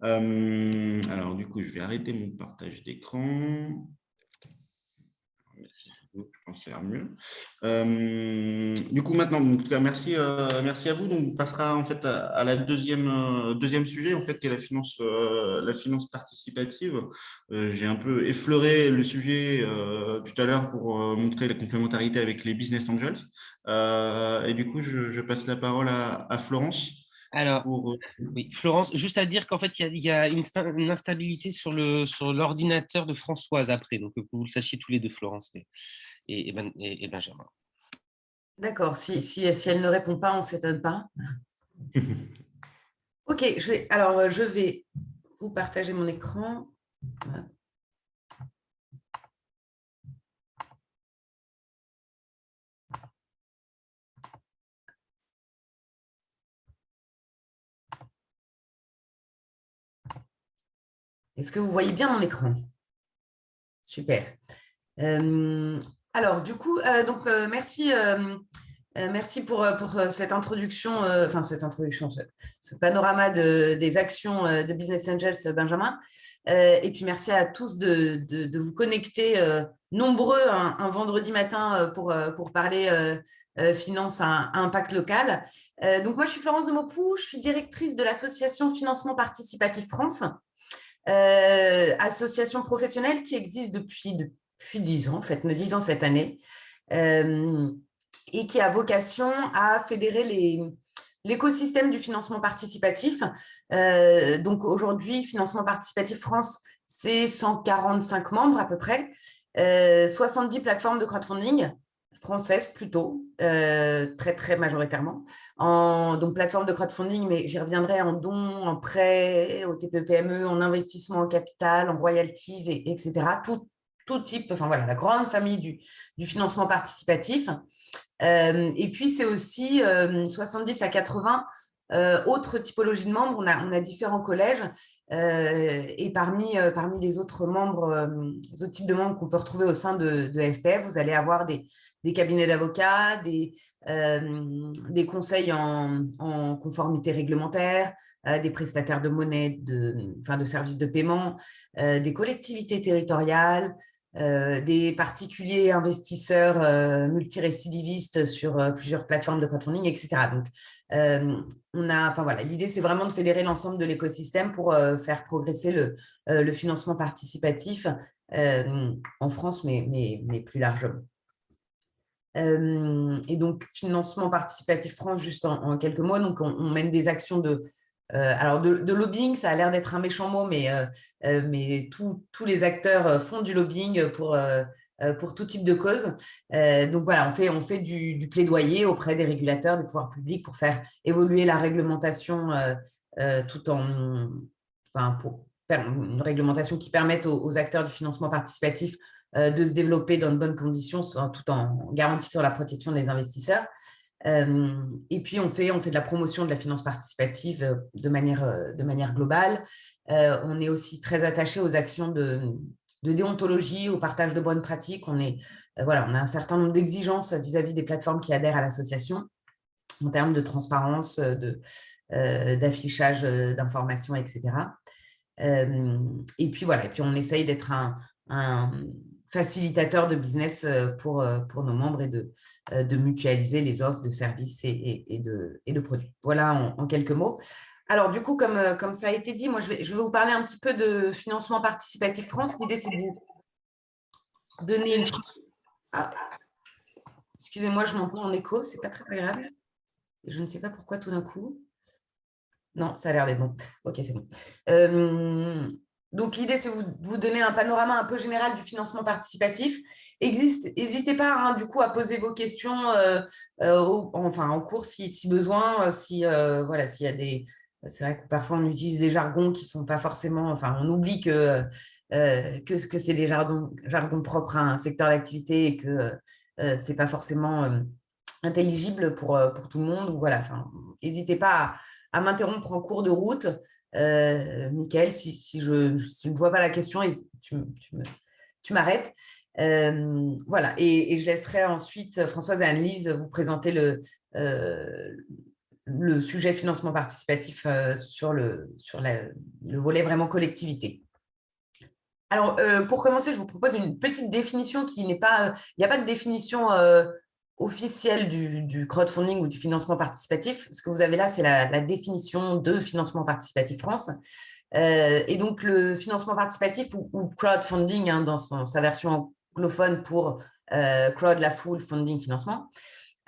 Alors, du coup, je vais arrêter mon partage d'écran. Je pense que ça ira mieux. Du coup, maintenant, en tout cas, merci à vous. Donc, on passera en fait à la deuxième sujet, en fait, qui est la finance participative. J'ai un peu effleuré le sujet tout à l'heure pour montrer la complémentarité avec les business angels. Et du coup, je passe la parole à Florence. Alors, oui, Florence, juste à dire qu'en fait, il y a une instabilité sur l'ordinateur de Françoise après, donc que vous le sachiez tous les deux, Florence et Benjamin. D'accord, si elle ne répond pas, on ne s'étonne pas. Ok, je vais vous partager mon écran. Voilà. Est-ce que vous voyez bien mon écran? Super. Alors, du coup, merci Merci pour cette introduction, ce panorama des actions de Business Angels, Benjamin. Et puis, merci à tous de vous connecter nombreux un vendredi matin pour parler finance à impact local. Donc, moi, je suis Florence de Maupoux, je suis directrice de l'association Financement Participatif France, association professionnelle qui existe depuis 10 ans, en fait, 10 ans cette année. Et qui a vocation à fédérer l'écosystème du financement participatif. Donc aujourd'hui, Financement Participatif France, c'est 145 membres à peu près, 70 plateformes de crowdfunding françaises plutôt, très très majoritairement. Donc plateforme de crowdfunding, mais j'y reviendrai, en dons, en prêts, au TPE-PME, en investissement en capital, en royalties, etc. Tout type, enfin voilà, la grande famille du financement participatif. Et puis, c'est aussi 70 à 80 autres typologies de membres. On a différents collèges et parmi les autres membres, les autres types de membres qu'on peut retrouver au sein de FPF, vous allez avoir des cabinets d'avocats, des conseils en conformité réglementaire, des prestataires de monnaie, de services de paiement, des collectivités territoriales, des particuliers investisseurs multirécidivistes sur plusieurs plateformes de crowdfunding, etc. Donc, l'idée, c'est vraiment de fédérer l'ensemble de l'écosystème pour faire progresser le financement participatif en France, mais plus largement. Et donc, Financement Participatif France, juste en quelques mots, donc on mène des actions de lobbying, ça a l'air d'être un méchant mot, mais tous les acteurs font du lobbying pour tout type de cause. Donc voilà, on fait du plaidoyer auprès des régulateurs, des pouvoirs publics pour faire évoluer la réglementation pour faire une réglementation qui permette aux acteurs du financement participatif de se développer dans de bonnes conditions tout en garantissant la protection des investisseurs. Et puis, on fait de la promotion de la finance participative de manière globale. On est aussi très attaché aux actions de déontologie, au partage de bonnes pratiques. On a un certain nombre d'exigences vis-à-vis des plateformes qui adhèrent à l'association en termes de transparence, d'affichage d'informations, etc. Et puis, on essaye d'être un facilitateur de business pour nos membres et de mutualiser les offres de services et de produits. Voilà en quelques mots. Alors, du coup, comme ça a été dit, moi, je vais vous parler un petit peu de Financement Participatif France. L'idée, c'est de vous donner une... Excusez-moi, je m'entends en écho, c'est pas très agréable. Je ne sais pas pourquoi tout d'un coup. Non, ça a l'air d'être bon. Ok, c'est bon. Donc, l'idée, c'est de vous donner un panorama un peu général du financement participatif. N'hésitez pas, du coup, à poser vos questions en cours si besoin. S'il y a des... C'est vrai que parfois, on utilise des jargons qui ne sont pas forcément... Enfin, on oublie que c'est des jargons propres à un secteur d'activité et que ce n'est pas forcément intelligible pour tout le monde. Voilà, n'hésitez pas à m'interrompre en cours de route. Mickaël, si je ne vois pas la question, tu m'arrêtes. Voilà, et je laisserai ensuite Françoise et Anne-Lise vous présenter le sujet financement participatif sur le volet vraiment collectivité. Alors, pour commencer, je vous propose une petite définition qui n'est pas... Il n'y a pas de définition officielle du crowdfunding ou du financement participatif. Ce que vous avez là, c'est la définition de Financement Participatif France. Et donc, le financement participatif ou crowdfunding, dans sa version anglophone pour crowd, la foule, funding, financement,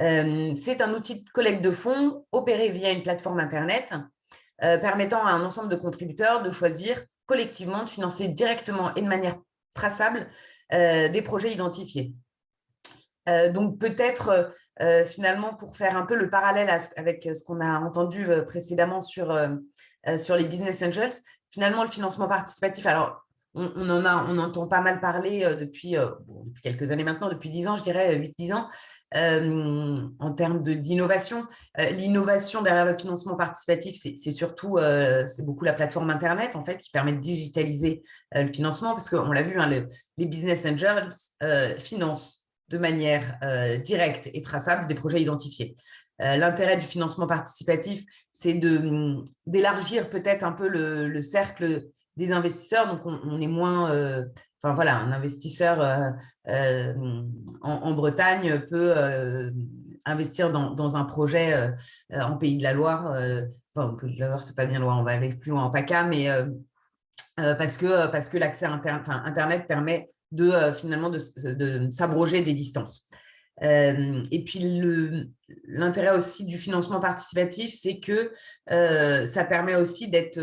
c'est un outil de collecte de fonds opéré via une plateforme Internet permettant à un ensemble de contributeurs de choisir collectivement de financer directement et de manière traçable des projets identifiés. Donc, peut-être, finalement, pour faire un peu le parallèle avec ce qu'on a entendu précédemment sur les business angels, finalement, le financement participatif, alors, on entend pas mal parler depuis quelques années maintenant, depuis 10 ans, je dirais 8-10 ans, en termes d'innovation. L'innovation derrière le financement participatif, c'est surtout, c'est beaucoup la plateforme Internet, en fait, qui permet de digitaliser le financement, parce qu'on l'a vu, les business angels financent de manière directe et traçable des projets identifiés. L'intérêt du financement participatif, c'est d'élargir peut-être un peu le cercle des investisseurs. Donc, on est moins… Enfin, voilà, un investisseur en Bretagne peut investir dans un projet en Pays de la Loire. Enfin, Pays de la Loire, ce n'est pas bien loin, on va aller plus loin en PACA, mais parce que l'accès à Internet permet finalement de s'abroger des distances. Et puis, l'intérêt aussi du financement participatif, c'est que ça permet aussi d'être,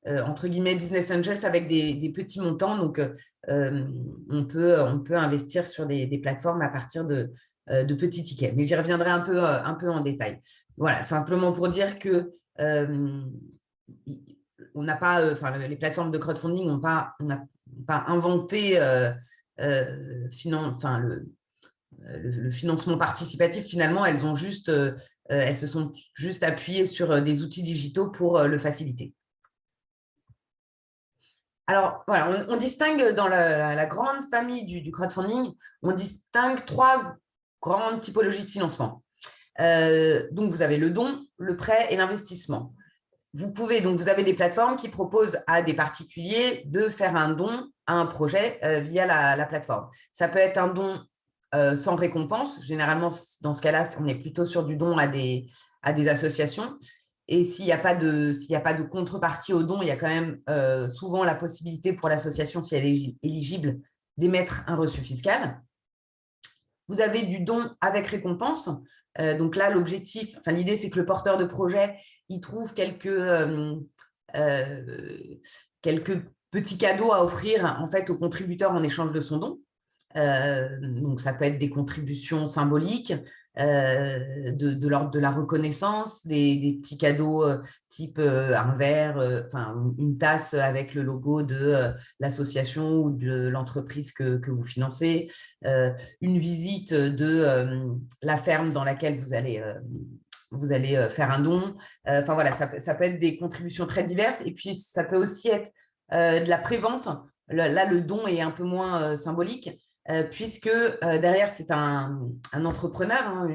entre guillemets, business angels avec des petits montants. Donc, on peut investir sur des plateformes à partir de petits tickets. Mais j'y reviendrai un peu en détail. Voilà, simplement pour dire que on n'a pas, les plateformes de crowdfunding n'ont pas inventé le financement participatif. Finalement, elles se sont juste appuyées sur des outils digitaux pour le faciliter. Alors, voilà, on distingue dans la grande famille du crowdfunding, on distingue 3 grandes typologies de financement. Donc, vous avez le don, le prêt et l'investissement. Vous avez des plateformes qui proposent à des particuliers de faire un don à un projet via la plateforme. Ça peut être un don sans récompense. Généralement, dans ce cas-là, on est plutôt sur du don à des associations. Et s'il n'y a pas de contrepartie au don, il y a quand même souvent la possibilité pour l'association, si elle est éligible, d'émettre un reçu fiscal. Vous avez du don avec récompense. Donc là, l'idée, c'est que le porteur de projet, il trouve quelques petits cadeaux à offrir en fait aux contributeurs en échange de son don. Donc, ça peut être des contributions symboliques, de l'ordre de la reconnaissance, des petits cadeaux type un verre, une tasse avec le logo de l'association ou de l'entreprise que vous financez, une visite de la ferme dans laquelle vous allez faire un don. Voilà, ça peut être des contributions très diverses. Et puis, ça peut aussi être de la prévente. Là, le don est un peu moins symbolique, puisque derrière, c'est un entrepreneur, hein,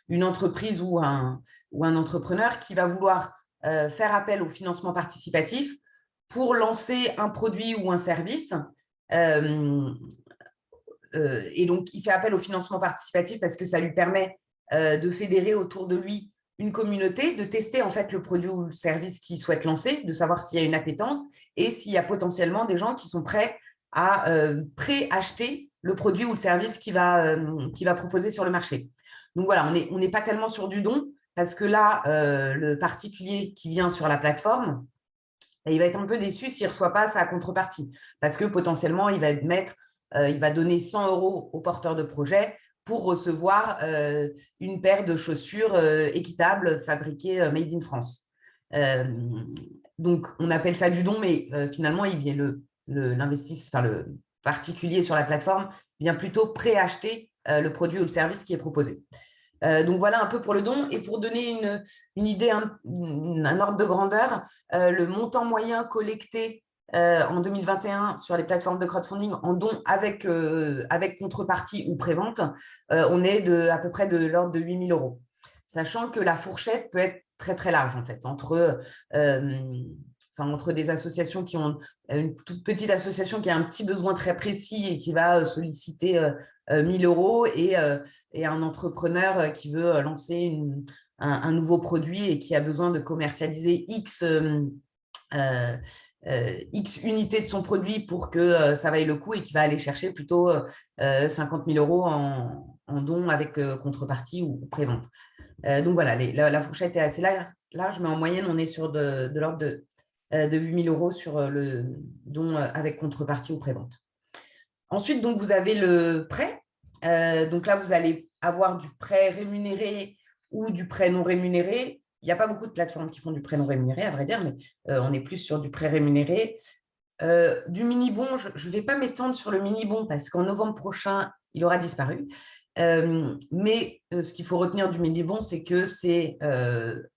une entreprise ou un entrepreneur qui va vouloir faire appel au financement participatif pour lancer un produit ou un service. Et donc, il fait appel au financement participatif parce que ça lui permet de fédérer autour de lui une communauté, de tester en fait le produit ou le service qu'il souhaite lancer, de savoir s'il y a une appétence et s'il y a potentiellement des gens qui sont prêts à pré-acheter le produit ou le service qu'il va proposer sur le marché. Donc voilà, on n'est pas tellement sur du don parce que là, le particulier qui vient sur la plateforme, il va être un peu déçu s'il ne reçoit pas sa contrepartie parce que potentiellement, il va donner 100 € au porteur de projet pour recevoir une paire de chaussures équitables fabriquées made in France. Donc, on appelle ça du don, mais finalement, le particulier sur la plateforme vient plutôt préacheter le produit ou le service qui est proposé. Donc, voilà un peu pour le don. Et pour donner une idée, un ordre de grandeur, le montant moyen collecté en 2021 sur les plateformes de crowdfunding en dons avec contrepartie ou prévente, on est à peu près de l'ordre de 8 000 €. Sachant que la fourchette peut être très, très large en fait, entre des associations qui ont une toute petite association qui a un petit besoin très précis et qui va solliciter 1 000 € et un entrepreneur qui veut lancer un nouveau produit et qui a besoin de commercialiser X unités de son produit pour que ça vaille le coup et qui va aller chercher plutôt 50 000 € en dons avec contrepartie ou prévente. Donc voilà, la fourchette est assez large, mais en moyenne, on est sur de l'ordre de 8 000 € sur le don avec contrepartie ou prévente. Ensuite, donc, vous avez le prêt. Donc là, vous allez avoir du prêt rémunéré ou du prêt non rémunéré. Il n'y a pas beaucoup de plateformes qui font du prêt non rémunéré, à vrai dire, mais on est plus sur du prêt rémunéré. Du mini-bon, je ne vais pas m'étendre sur le mini-bon parce qu'en novembre prochain, il aura disparu. Mais ce qu'il faut retenir du mini-bon, c'est que c'est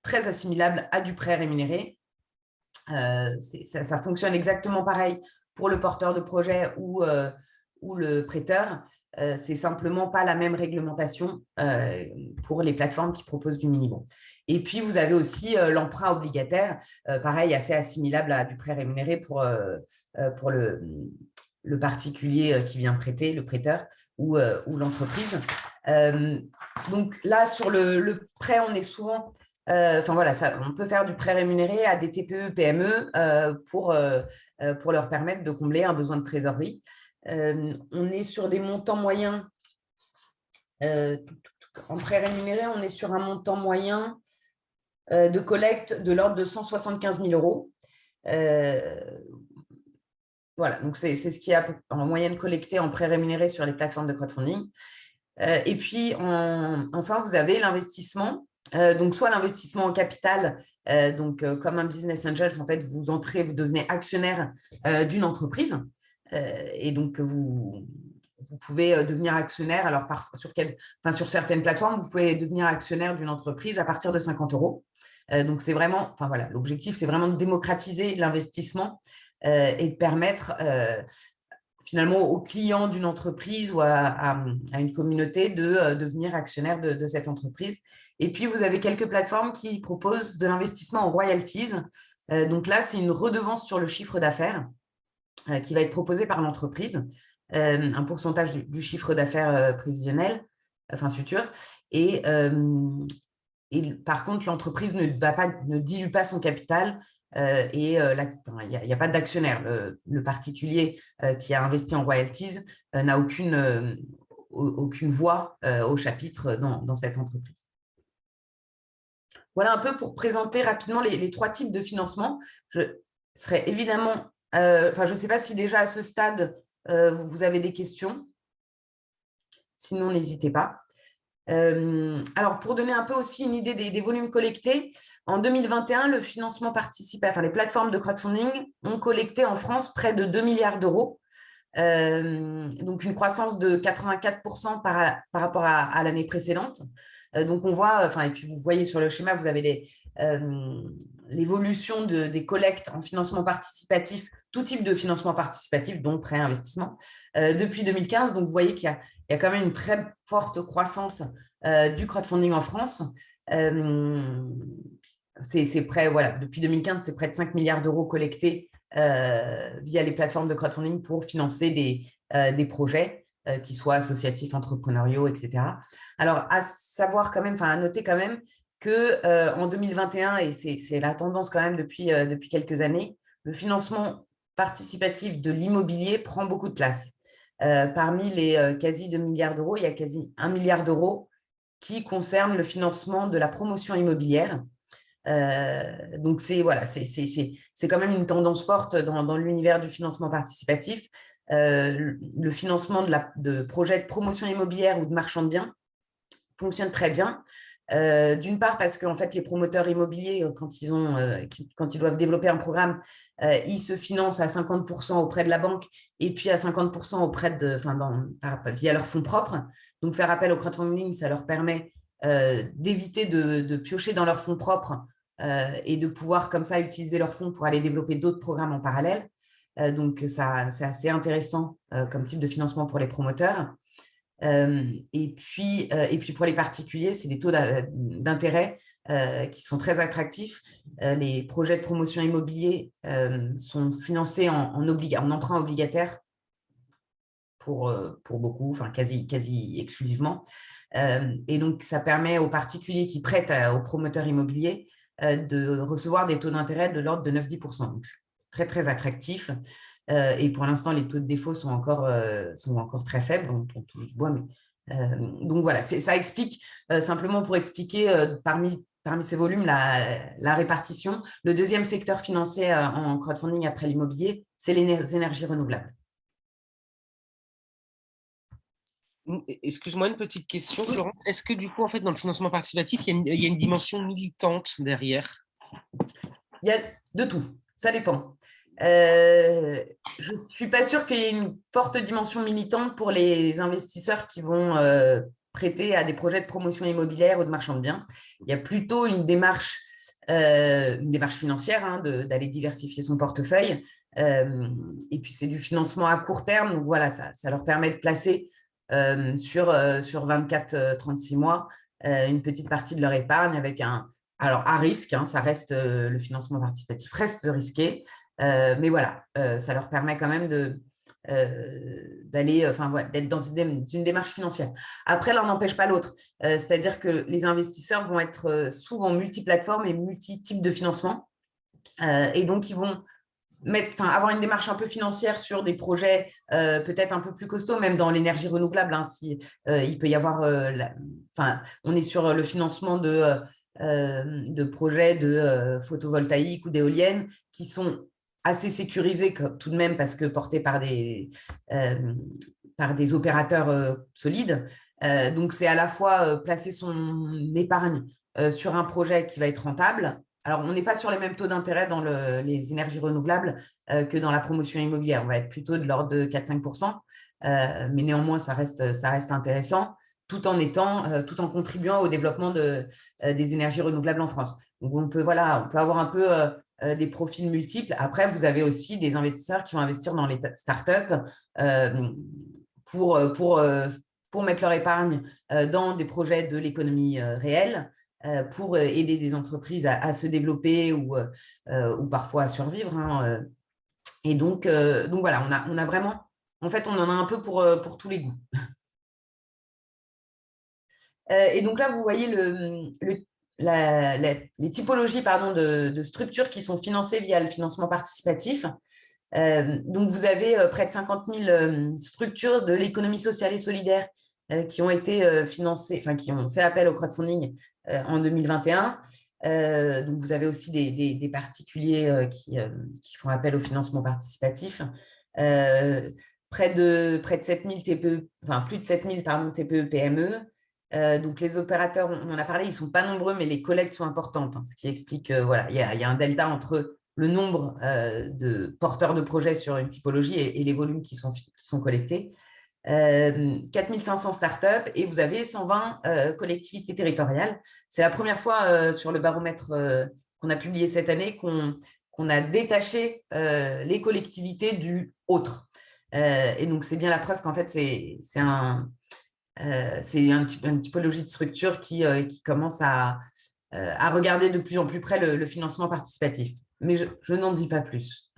très assimilable à du prêt rémunéré. Ça fonctionne exactement pareil pour le porteur de projet ou ou le prêteur, c'est simplement pas la même réglementation pour les plateformes qui proposent du mini-bon. Et puis, vous avez aussi l'emprunt obligataire, pareil, assez assimilable à du prêt rémunéré pour le particulier qui vient prêter, le prêteur ou l'entreprise. Donc là, sur le prêt, on est souvent… on peut faire du prêt rémunéré à des TPE, PME pour leur permettre de combler un besoin de trésorerie. On est sur des montants moyens. En prêt rémunéré, on est sur un montant moyen de collecte de l'ordre de 175 000 euros. Voilà, donc c'est ce qui est en moyenne collecté en prêt rémunéré sur les plateformes de crowdfunding. Et puis, enfin, vous avez l'investissement. Donc, soit l'investissement en capital, comme un business angel, en fait, vous entrez, vous devenez actionnaire d'une entreprise. Et donc, vous pouvez devenir actionnaire. Alors, sur certaines plateformes, vous pouvez devenir actionnaire d'une entreprise à partir de 50 euros. Donc, c'est vraiment, enfin voilà, l'objectif, c'est vraiment de démocratiser l'investissement et de permettre finalement aux clients d'une entreprise ou à une communauté de devenir actionnaire de cette entreprise. Et puis, vous avez quelques plateformes qui proposent de l'investissement en royalties. Donc là, c'est une redevance sur le chiffre d'affaires qui va être proposée par l'entreprise, un pourcentage du chiffre d'affaires prévisionnel, enfin futur. Et par contre, l'entreprise ne dilue pas son capital il n'y a pas d'actionnaire. Le particulier qui a investi en royalties n'a aucune voix au chapitre dans cette entreprise. Voilà un peu pour présenter rapidement les trois types de financement. Je serais évidemment… je ne sais pas si déjà à ce stade, vous avez des questions. Sinon, n'hésitez pas. Alors, pour donner un peu aussi une idée des volumes collectés, en 2021, le financement participatif, les plateformes de crowdfunding ont collecté en France près de 2 milliards d'euros, donc une croissance de 84% par rapport à l'année précédente. Donc, on voit, et puis vous voyez sur le schéma, vous avez l'évolution des collectes en financement participatif, tout type de financement participatif, donc prêt investissement, depuis 2015. Donc, vous voyez qu'il y a quand même une très forte croissance du crowdfunding en France. C'est près, voilà, depuis 2015, c'est près de 5 milliards d'euros collectés via les plateformes de crowdfunding pour financer des projets qui soient associatifs, entrepreneuriaux, etc. Alors, à savoir quand même, à noter quand même qu'en 2021, et c'est la tendance quand même depuis quelques années, le financement participatif de l'immobilier prend beaucoup de place. Parmi les quasi 2 milliards d'euros, il y a quasi 1 milliard d'euros qui concernent le financement de la promotion immobilière. Donc, c'est quand même une tendance forte dans l'univers du financement participatif. Le financement de projets de promotion immobilière ou de marchand de biens fonctionne très bien. D'une part parce qu'en fait, les promoteurs immobiliers, quand ils doivent développer un programme, ils se financent à 50% auprès de la banque et puis à 50% via leurs fonds propres. Donc, faire appel au crowdfunding, ça leur permet d'éviter de piocher dans leurs fonds propres et de pouvoir comme ça utiliser leurs fonds pour aller développer d'autres programmes en parallèle. Donc, c'est assez intéressant comme type de financement pour les promoteurs. Et puis pour les particuliers, c'est des taux d'intérêt qui sont très attractifs. Les projets de promotion immobilier sont financés en emprunt obligataire pour beaucoup, quasi exclusivement. Et donc, ça permet aux particuliers qui prêtent aux promoteurs immobiliers de recevoir des taux d'intérêt de l'ordre de 9-10%. Donc, c'est très, très attractif. Et pour l'instant, les taux de défaut sont encore très faibles. On touche du bois, mais donc voilà, ça explique simplement pour expliquer parmi ces volumes la répartition. Le deuxième secteur financé en crowdfunding après l'immobilier, c'est les énergies renouvelables. Excuse-moi, une petite question, Florence. Est-ce que du coup, en fait, dans le financement participatif, il y a une dimension militante derrière? Il y a de tout, ça dépend. Je ne suis pas sûre qu'il y ait une forte dimension militante pour les investisseurs qui vont prêter à des projets de promotion immobilière ou de marchand de biens. Il y a plutôt une démarche financière d'aller diversifier son portefeuille Et puis, c'est du financement à court terme. Donc, voilà, ça leur permet de placer sur 24-36 mois une petite partie de leur épargne avec alors à risque, hein, ça reste, le financement participatif reste risqué, mais voilà, ça leur permet quand même d'aller, enfin, voilà, d'être dans une démarche financière. Après, l'un n'empêche pas l'autre, c'est-à-dire que les investisseurs vont être souvent multiplateformes et multi-types de financement, et donc ils vont avoir une démarche un peu financière sur des projets peut-être un peu plus costauds, même dans l'énergie renouvelable. Hein, il peut y avoir, on est sur le financement de projets de photovoltaïque ou d'éoliennes qui sont assez sécurisés tout de même parce que portés par des opérateurs solides. Donc, c'est à la fois placer son épargne sur un projet qui va être rentable. Alors, on n'est pas sur les mêmes taux d'intérêt dans les énergies renouvelables que dans la promotion immobilière. On va être plutôt de l'ordre de 4-5%, mais néanmoins, ça reste intéressant, tout en contribuant au développement des énergies renouvelables en France. Donc, on peut avoir un peu des profils multiples. Après, vous avez aussi des investisseurs qui vont investir dans les startups pour mettre leur épargne dans des projets de l'économie réelle, pour aider des entreprises à se développer ou parfois à survivre. Hein. Et donc voilà, on a vraiment, en fait, on en a un peu pour tous les goûts. Et donc là, vous voyez les typologies de structures qui sont financées via le financement participatif. Donc, vous avez près de 50 000 structures de l'économie sociale et solidaire qui ont été financées, enfin, qui ont fait appel au crowdfunding en 2021. Donc, vous avez aussi des particuliers qui font appel au financement participatif. Près de 7 000 TPE, enfin plus de 7 000 TPE, PME. Donc, les opérateurs, on en a parlé, ils ne sont pas nombreux, mais les collectes sont importantes, hein, ce qui explique qu'il y a un delta entre le nombre de porteurs de projets sur une typologie et les volumes qui sont collectés. 4 500 startups et vous avez 120 collectivités territoriales. C'est la première fois sur le baromètre qu'on a publié cette année qu'on a détaché les collectivités du autre. Et donc, c'est bien la preuve qu'en fait, c'est une typologie de structure qui commence à regarder de plus en plus près le financement participatif. Mais je n'en dis pas plus.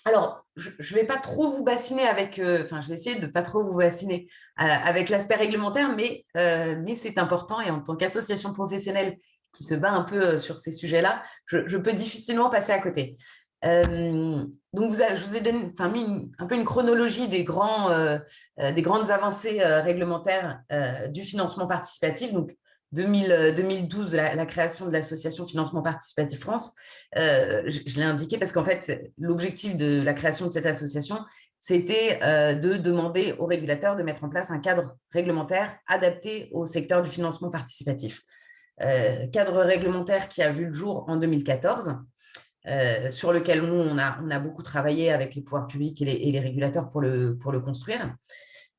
Alors, je ne vais pas trop vous bassiner je vais essayer de ne pas trop vous bassiner avec l'aspect réglementaire, mais c'est important et en tant qu'association professionnelle qui se bat un peu sur ces sujets-là, je peux difficilement passer à côté. Donc, je vous ai mis un peu une chronologie des grandes avancées réglementaires du financement participatif. Donc, 2012, la création de l'association Financement Participatif France. Je l'ai indiqué parce qu'en fait, l'objectif de la création de cette association, c'était de demander aux régulateurs de mettre en place un cadre réglementaire adapté au secteur du financement participatif. Cadre réglementaire qui a vu le jour en 2014. Sur lequel nous, on a beaucoup travaillé avec les pouvoirs publics et les régulateurs pour le construire.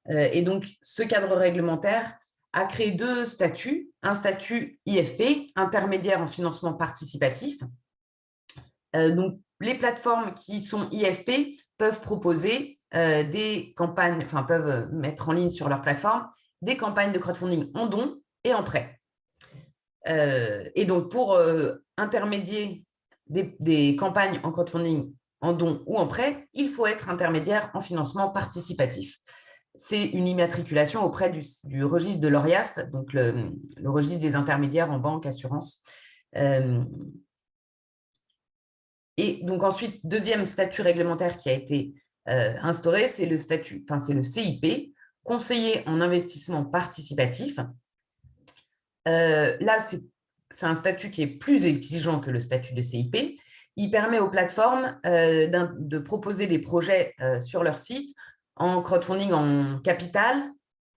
Et donc, ce cadre réglementaire a créé 2 statuts. Un statut IFP, intermédiaire en financement participatif. Donc, les plateformes qui sont IFP peuvent proposer des campagnes, peuvent mettre en ligne sur leur plateforme des campagnes de crowdfunding en dons et en prêts. Et donc, pour intermédier des campagnes en crowdfunding en dons ou en prêt, il faut être intermédiaire en financement participatif. C'est une immatriculation auprès du registre de l'ORIAS, donc le registre des intermédiaires en banque, assurance. Et donc ensuite, deuxième statut réglementaire qui a été instauré, c'est le CIP, conseiller en investissement participatif. Là, c'est un statut qui est plus exigeant que le statut de CIP. Il permet aux plateformes de proposer des projets sur leur site en crowdfunding en capital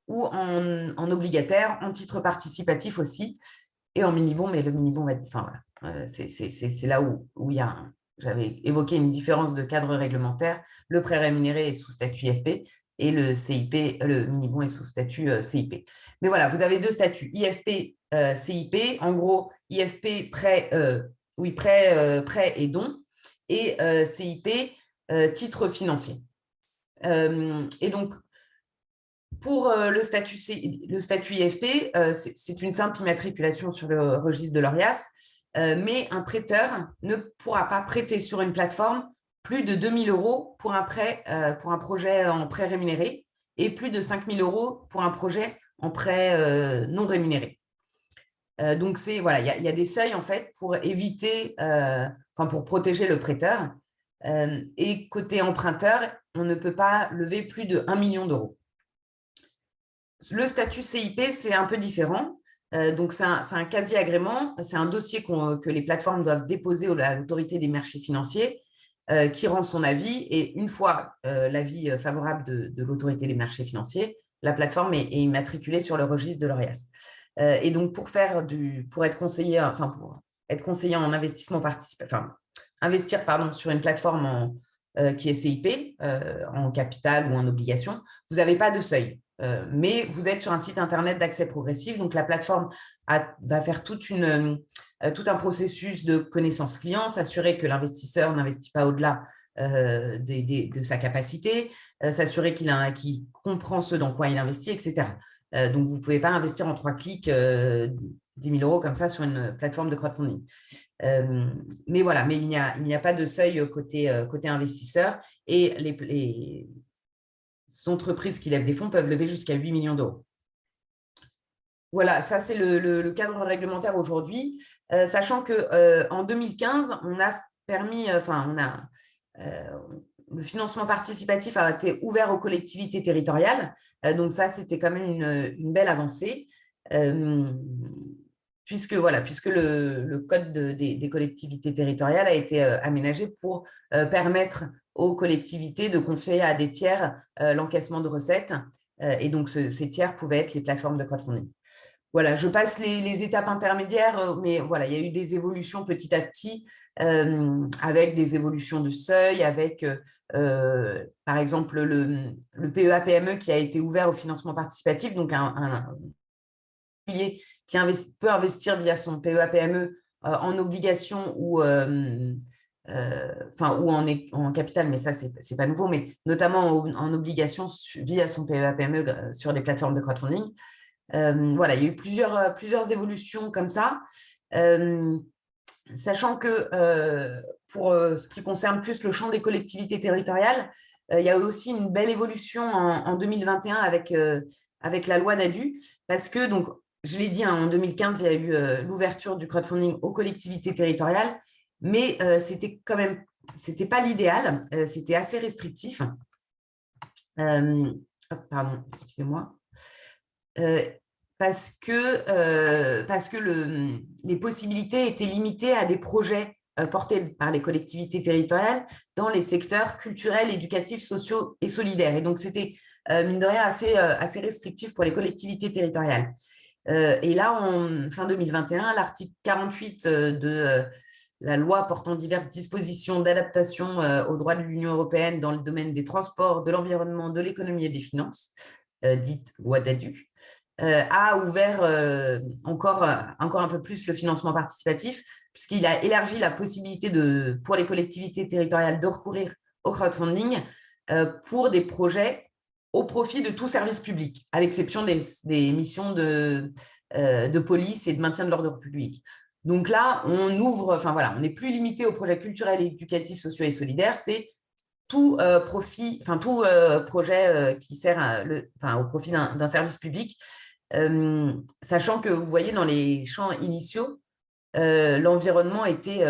ou en obligataire, en titre participatif aussi, et en mini-bon, mais le mini-bon va... voilà. C'est là où il y a... J'avais évoqué une différence de cadre réglementaire. Le prêt rémunéré est sous statut IFP et le CIP, le mini-bon est sous statut CIP. Mais voilà, vous avez 2 statuts, IFP, CIP. En gros, IFP, prêt oui, prêt et don, et CIP, titre financier. Et donc, pour le statut IFP, c'est une simple immatriculation sur le registre de l'ORIAS, mais un prêteur ne pourra pas prêter sur une plateforme plus de 2 000 € pour un projet en prêt rémunéré et plus de 5 000 € pour un projet en prêt non rémunéré. Donc, voilà, il y a des seuils en fait pour éviter, pour protéger le prêteur. Et côté emprunteur, on ne peut pas lever plus de 1 million d'euros. Le statut CIP, c'est un peu différent. Donc, c'est un quasi-agrément, c'est un dossier que les plateformes doivent déposer à l'autorité des marchés financiers qui rend son avis. Et une fois l'avis favorable de l'autorité des marchés financiers, la plateforme est immatriculée sur le registre de l'ORIAS. Et donc, pour être conseiller, pour être conseiller en investissement participatif, investir sur une plateforme qui est CIP, en capital ou en obligation, vous n'avez pas de seuil. Mais vous êtes sur un site internet d'accès progressif, donc la plateforme va faire tout un processus de connaissance client, s'assurer que l'investisseur n'investit pas au-delà de sa capacité, s'assurer qu'il comprend ce dans quoi il investit, etc. Donc, vous ne pouvez pas investir en 3 clics 10 000 € comme ça sur une plateforme de crowdfunding. Mais voilà, mais il n'y a pas de seuil côté investisseur, et les entreprises qui lèvent des fonds peuvent lever jusqu'à 8 millions d'euros. Voilà, ça c'est le cadre réglementaire aujourd'hui, sachant qu'en 2015, on a permis, le financement participatif a été ouvert aux collectivités territoriales, donc ça c'était quand même une belle avancée, puisque le code des collectivités territoriales a été aménagé pour permettre aux collectivités de confier à des tiers l'encaissement de recettes, et donc ces tiers pouvaient être les plateformes de crowdfunding. Voilà, je passe les étapes intermédiaires, mais voilà, il y a eu des évolutions petit à petit, avec des évolutions de seuil, avec par exemple le PEA-PME qui a été ouvert au financement participatif, donc un particulier qui peut investir via son PEA-PME en obligation ou en capital, mais ça, c'est pas nouveau, mais notamment en obligation via son PEA-PME sur des plateformes de crowdfunding. Voilà, il y a eu plusieurs évolutions comme ça, sachant que pour ce qui concerne plus le champ des collectivités territoriales, il y a eu aussi une belle évolution en 2021 avec la loi DADU, parce que, donc, je l'ai dit, en 2015, il y a eu l'ouverture du crowdfunding aux collectivités territoriales, mais c'était quand même, c'était pas l'idéal, c'était assez restrictif. Pardon, excusez-moi. Parce que les possibilités étaient limitées à des projets portés par les collectivités territoriales dans les secteurs culturels, éducatifs, sociaux et solidaires. Et donc, c'était, mine de rien, assez restrictif pour les collectivités territoriales. Et là, en fin 2021, l'article 48 de la loi portant diverses dispositions d'adaptation aux droits de l'Union européenne dans le domaine des transports, de l'environnement, de l'économie et des finances, dite loi DADU, a ouvert encore un peu plus le financement participatif, puisqu'il a élargi la possibilité pour les collectivités territoriales de recourir au crowdfunding pour des projets au profit de tout service public, à l'exception des missions de police et de maintien de l'ordre public. Donc là, on ouvre, on n'est plus limité aux projets culturels, éducatifs, sociaux et solidaires, c'est tout projet qui sert au profit d'un service public, sachant que vous voyez dans les champs initiaux, l'environnement était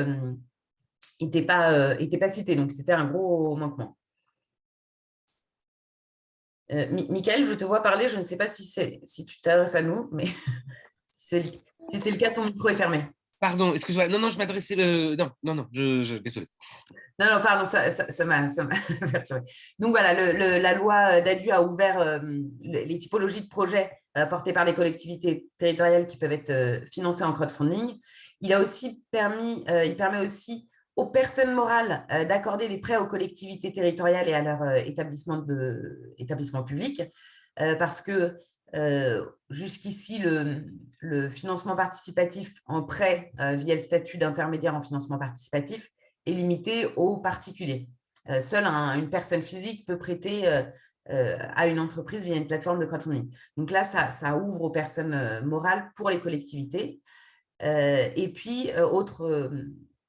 pas cité, donc c'était un gros manquement. Mickaël, je te vois parler, je ne sais pas si tu t'adresses à nous, mais si c'est le cas, ton micro est fermé. Pardon, excuse-moi. Non, je m'adressais. Non, désolé. Non, pardon, ça m'a perturbé. Donc voilà, la loi DADU a ouvert les typologies de projets portés par les collectivités territoriales qui peuvent être financés en crowdfunding. Il permet aussi aux personnes morales d'accorder des prêts aux collectivités territoriales et à leurs établissements publics. parce que jusqu'ici, le financement participatif en prêt via le statut d'intermédiaire en financement participatif est limité aux particuliers. Seule une personne physique peut prêter à une entreprise via une plateforme de crowdfunding. Donc là, ça ouvre aux personnes morales pour les collectivités. Et puis,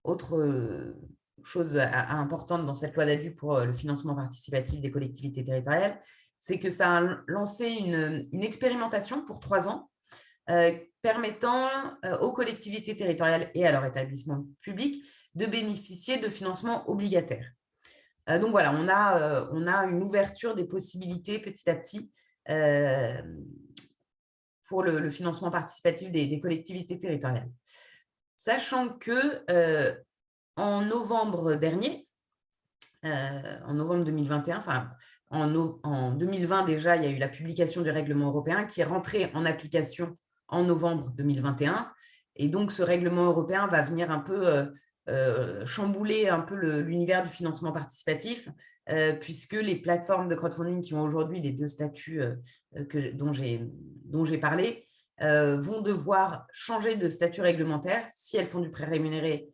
autre chose importante dans cette loi d'ADU pour le financement participatif des collectivités territoriales, c'est que ça a lancé une expérimentation pour 3 ans permettant aux collectivités territoriales et à leur établissement public de bénéficier de financements obligataires. Donc voilà, on a une ouverture des possibilités petit à petit pour le financement participatif des collectivités territoriales. Sachant que en novembre dernier, en novembre 2021, enfin en 2020 déjà, il y a eu la publication du règlement européen qui est rentré en application en novembre 2021. Et donc, ce règlement européen va venir un peu chambouler un peu l'univers du financement participatif, puisque les plateformes de crowdfunding qui ont aujourd'hui les 2 statuts dont j'ai parlé vont devoir changer de statut réglementaire si elles font du prêt rémunéré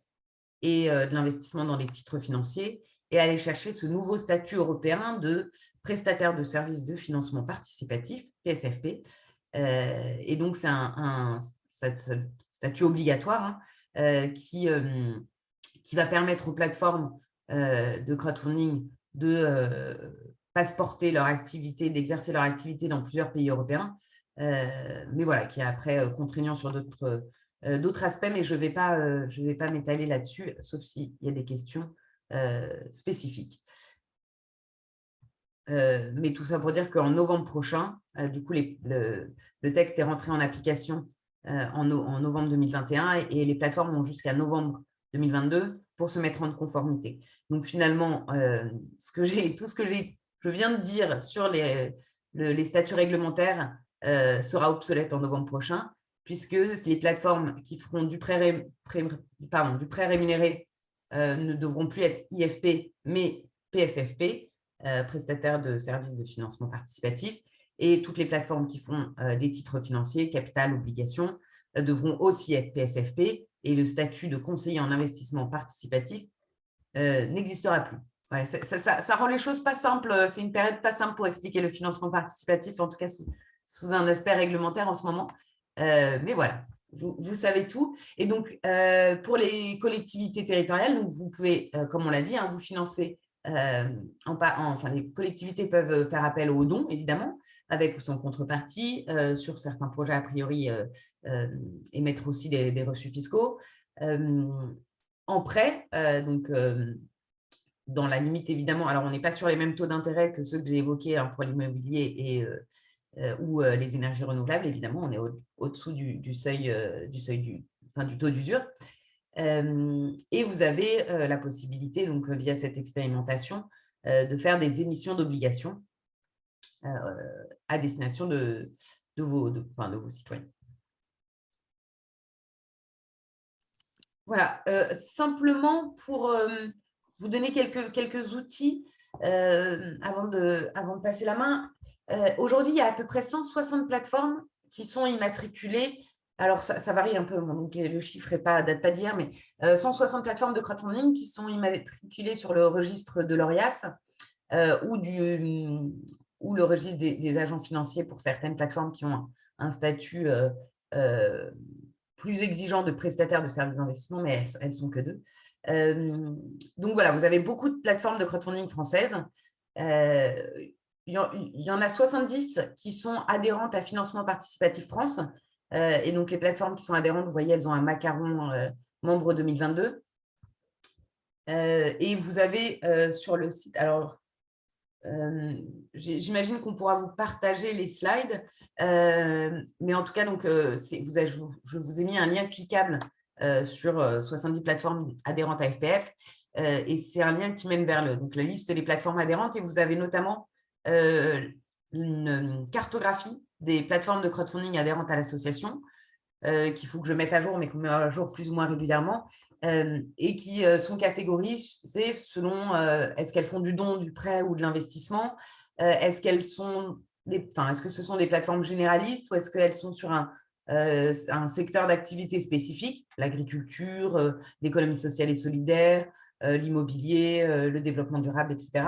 et de l'investissement dans les titres financiers, et aller chercher ce nouveau statut européen de prestataire de services de financement participatif, PSFP. Et donc, c'est un statut obligatoire qui va permettre aux plateformes de crowdfunding de passeporter leur activité, d'exercer leur activité dans plusieurs pays européens, mais voilà, qui est après contraignant sur d'autres aspects, mais je vais pas m'étaler là-dessus, sauf s'il y a des questions spécifiques. Mais tout ça pour dire qu'en novembre prochain, du coup, le texte est rentré en application en novembre 2021 et les plateformes ont jusqu'à novembre 2022 pour se mettre en conformité. Donc finalement, tout ce que je viens de dire sur les statuts réglementaires sera obsolète en novembre prochain, puisque les plateformes qui feront du prêt rémunéré ne devront plus être IFP, mais PSFP, prestataire de services de financement participatif, et toutes les plateformes qui font des titres financiers, capital, obligations, devront aussi être PSFP, et le statut de conseiller en investissement participatif n'existera plus. Voilà, ça rend les choses pas simples, c'est une période pas simple pour expliquer le financement participatif, en tout cas sous un aspect réglementaire en ce moment. Mais voilà, vous savez tout. Et donc, pour les collectivités territoriales, donc vous pouvez, comme on l'a dit, vous financer, les collectivités peuvent faire appel aux dons, évidemment, avec ou sans contrepartie, sur certains projets, a priori, émettre aussi des reçus fiscaux. En prêt, donc, dans la limite, évidemment, alors on n'est pas sur les mêmes taux d'intérêt que ceux que j'ai évoqués pour l'immobilier ou les énergies renouvelables, évidemment, on est au-dessous du seuil, du taux d'usure. Et vous avez la possibilité, donc via cette expérimentation, de faire des émissions d'obligations à destination de vos citoyens. Voilà, simplement pour vous donner quelques outils avant de passer la main. Aujourd'hui, il y a à peu près 160 plateformes qui sont immatriculées. Alors, ça varie un peu, donc le chiffre date pas d'hier, mais 160 plateformes de crowdfunding qui sont immatriculées sur le registre de l'ORIAS ou le registre des agents financiers pour certaines plateformes qui ont un statut plus exigeant de prestataires de services d'investissement, mais elles ne sont que 2. Donc voilà, vous avez beaucoup de plateformes de crowdfunding françaises. Il y en a 70 qui sont adhérentes à Financement Participatif France. Et donc, les plateformes qui sont adhérentes, vous voyez, elles ont un macaron membre 2022. Et vous avez sur le site, alors, j'imagine qu'on pourra vous partager les slides, mais en tout cas, donc, je vous ai mis un lien cliquable sur 70 plateformes adhérentes à FPF, et c'est un lien qui mène vers la liste des plateformes adhérentes, et vous avez notamment une cartographie des plateformes de crowdfunding adhérentes à l'association, qu'il faut que je mette à jour, mais qu'on met à jour plus ou moins régulièrement, et qui sont catégorisées selon est-ce qu'elles font du don, du prêt ou de l'investissement, est-ce qu'elles sont est-ce que ce sont des plateformes généralistes ou est-ce qu'elles sont sur un secteur d'activité spécifique, l'agriculture, l'économie sociale et solidaire, l'immobilier, le développement durable, etc.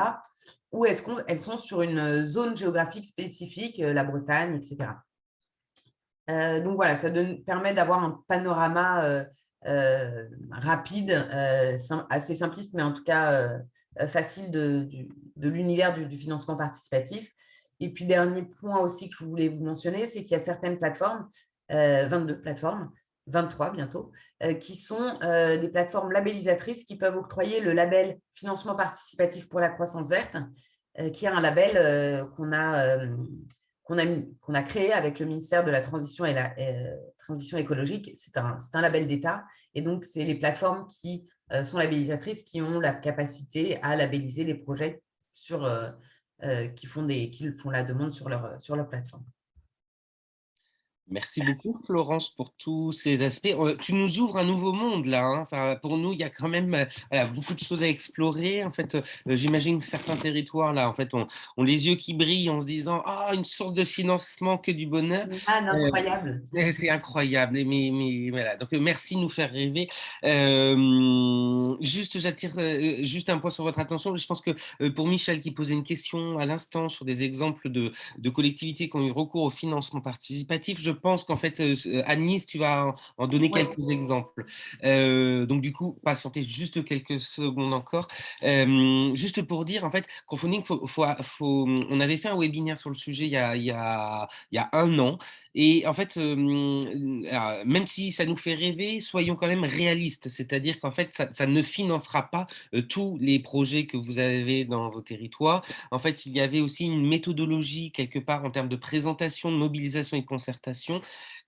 Ou est-ce qu'elles sont sur une zone géographique spécifique, la Bretagne, etc. Donc voilà, ça permet d'avoir un panorama rapide, assez simpliste, mais en tout cas facile de l'univers du financement participatif. Et puis, dernier point aussi que je voulais vous mentionner, c'est qu'il y a certaines plateformes, 22 plateformes, 23 bientôt, qui sont des plateformes labellisatrices qui peuvent octroyer le label financement participatif pour la croissance verte, qui est un label qu'on a créé avec le ministère de la Transition et la Transition écologique. C'est un label d'État. Et donc, c'est les plateformes qui sont labellisatrices qui ont la capacité à labelliser les projets qui font la demande sur leur plateforme. Merci beaucoup, Florence, pour tous ces aspects. Tu nous ouvres un nouveau monde, là. Hein. Enfin, pour nous, il y a quand même beaucoup de choses à explorer. En fait, j'imagine que certains territoires, là, en fait, ont les yeux qui brillent en se disant « Ah, une source de financement, que du bonheur ». Incroyable. C'est incroyable. Mais voilà. Donc, merci de nous faire rêver. J'attire juste un point sur votre attention. Je pense que pour Michel, qui posait une question à l'instant sur des exemples de collectivités qui ont eu recours au financement participatif, je pense qu'en fait, Agnès, tu vas en donner quelques exemples. Donc, du coup, patientez juste quelques secondes encore. Juste pour dire, en fait, crowdfunding, on avait fait un webinaire sur le sujet il y a 1 an. Et en fait, même si ça nous fait rêver, soyons quand même réalistes. C'est-à-dire qu'en fait, ça ne financera pas tous les projets que vous avez dans vos territoires. En fait, il y avait aussi une méthodologie quelque part en termes de présentation, de mobilisation et de concertation,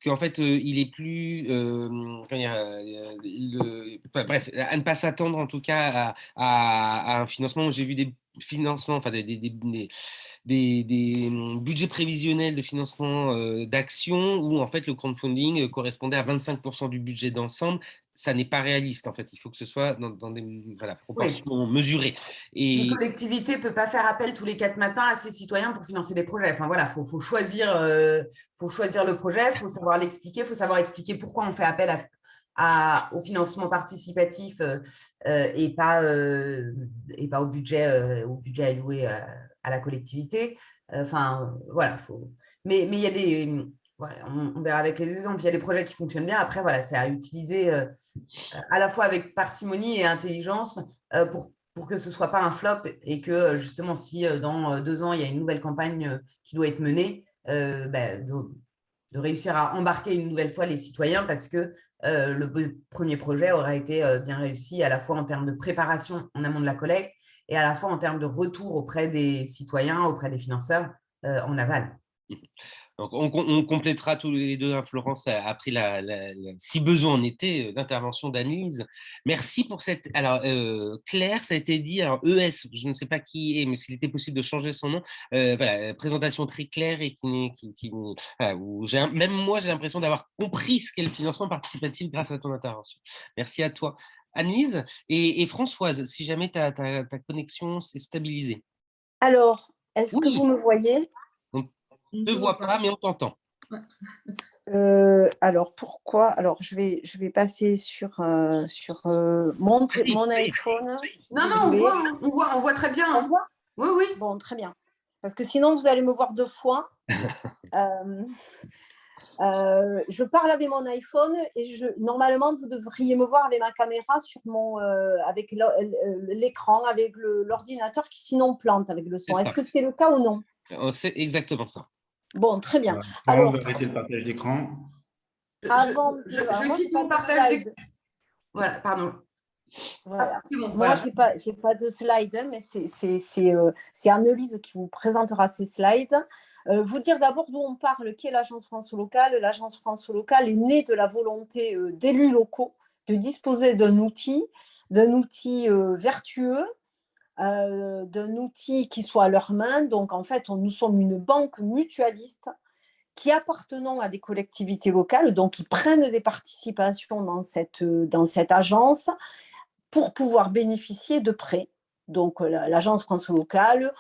qu'en fait, il est plus, bref, à ne pas s'attendre en tout cas à un financement. J'ai vu des financements, enfin des budgets prévisionnels de financement d'actions où en fait le crowdfunding correspondait à 25% du budget d'ensemble. Ça n'est pas réaliste en fait, il faut que ce soit dans des proportions mesurées. Et une collectivité ne peut pas faire appel tous les 4 matins à ses citoyens pour financer des projets. Enfin voilà, faut choisir le projet, il faut savoir l'expliquer, il faut savoir expliquer pourquoi on fait appel au financement participatif et pas au budget alloué à la collectivité. Voilà, mais il y a des… Voilà, on verra avec les exemples. Il y a des projets qui fonctionnent bien. Après, voilà, c'est à utiliser à la fois avec parcimonie et intelligence pour que ce ne soit pas un flop et que justement, si dans 2 ans, il y a une nouvelle campagne qui doit être menée, de réussir à embarquer une nouvelle fois les citoyens parce que le premier projet aura été bien réussi à la fois en termes de préparation en amont de la collecte et à la fois en termes de retour auprès des citoyens, auprès des financeurs en aval. Donc, on complétera tous les deux. Hein, Florence a pris si besoin en était, l'intervention d'Annelise. Merci pour cette… Alors, Claire, ça a été dit, alors ES, je ne sais pas qui est, mais s'il était possible de changer son nom, voilà, présentation très claire et voilà, même moi, j'ai l'impression d'avoir compris ce qu'est le financement participatif grâce à ton intervention. Merci à toi. Annelise et Françoise, si jamais ta connexion s'est stabilisée. Alors, est-ce que vous me voyez ? On ne te voit pas, mais on t'entend. Alors, pourquoi? Alors, je vais passer sur mon iPhone. Non, on voit très bien. On voit? Oui, oui. Bon, très bien. Parce que sinon, vous allez me voir 2 fois. Je parle avec mon iPhone et normalement, vous devriez me voir avec ma caméra avec l'écran, avec l'ordinateur qui sinon plante avec le son. Est-ce que c'est le cas ou non? C'est exactement ça. Bon, très bien. Alors, on va arrêter le partage d'écran. Je quitte mon partage d'écran. Voilà, pardon. Voilà. Moi, je n'ai pas de slide, mais c'est Annelise qui vous présentera ces slides. Vous dire d'abord d'où on parle, qu'est l'Agence France Locale. L'Agence France Locale est née de la volonté d'élus locaux de disposer d'un outil vertueux, d'un outil qui soit à leur main. Donc, en fait, nous sommes une banque mutualiste qui appartenons à des collectivités locales, donc qui prennent des participations dans cette agence pour pouvoir bénéficier de prêts. Donc, l'Agence France Locale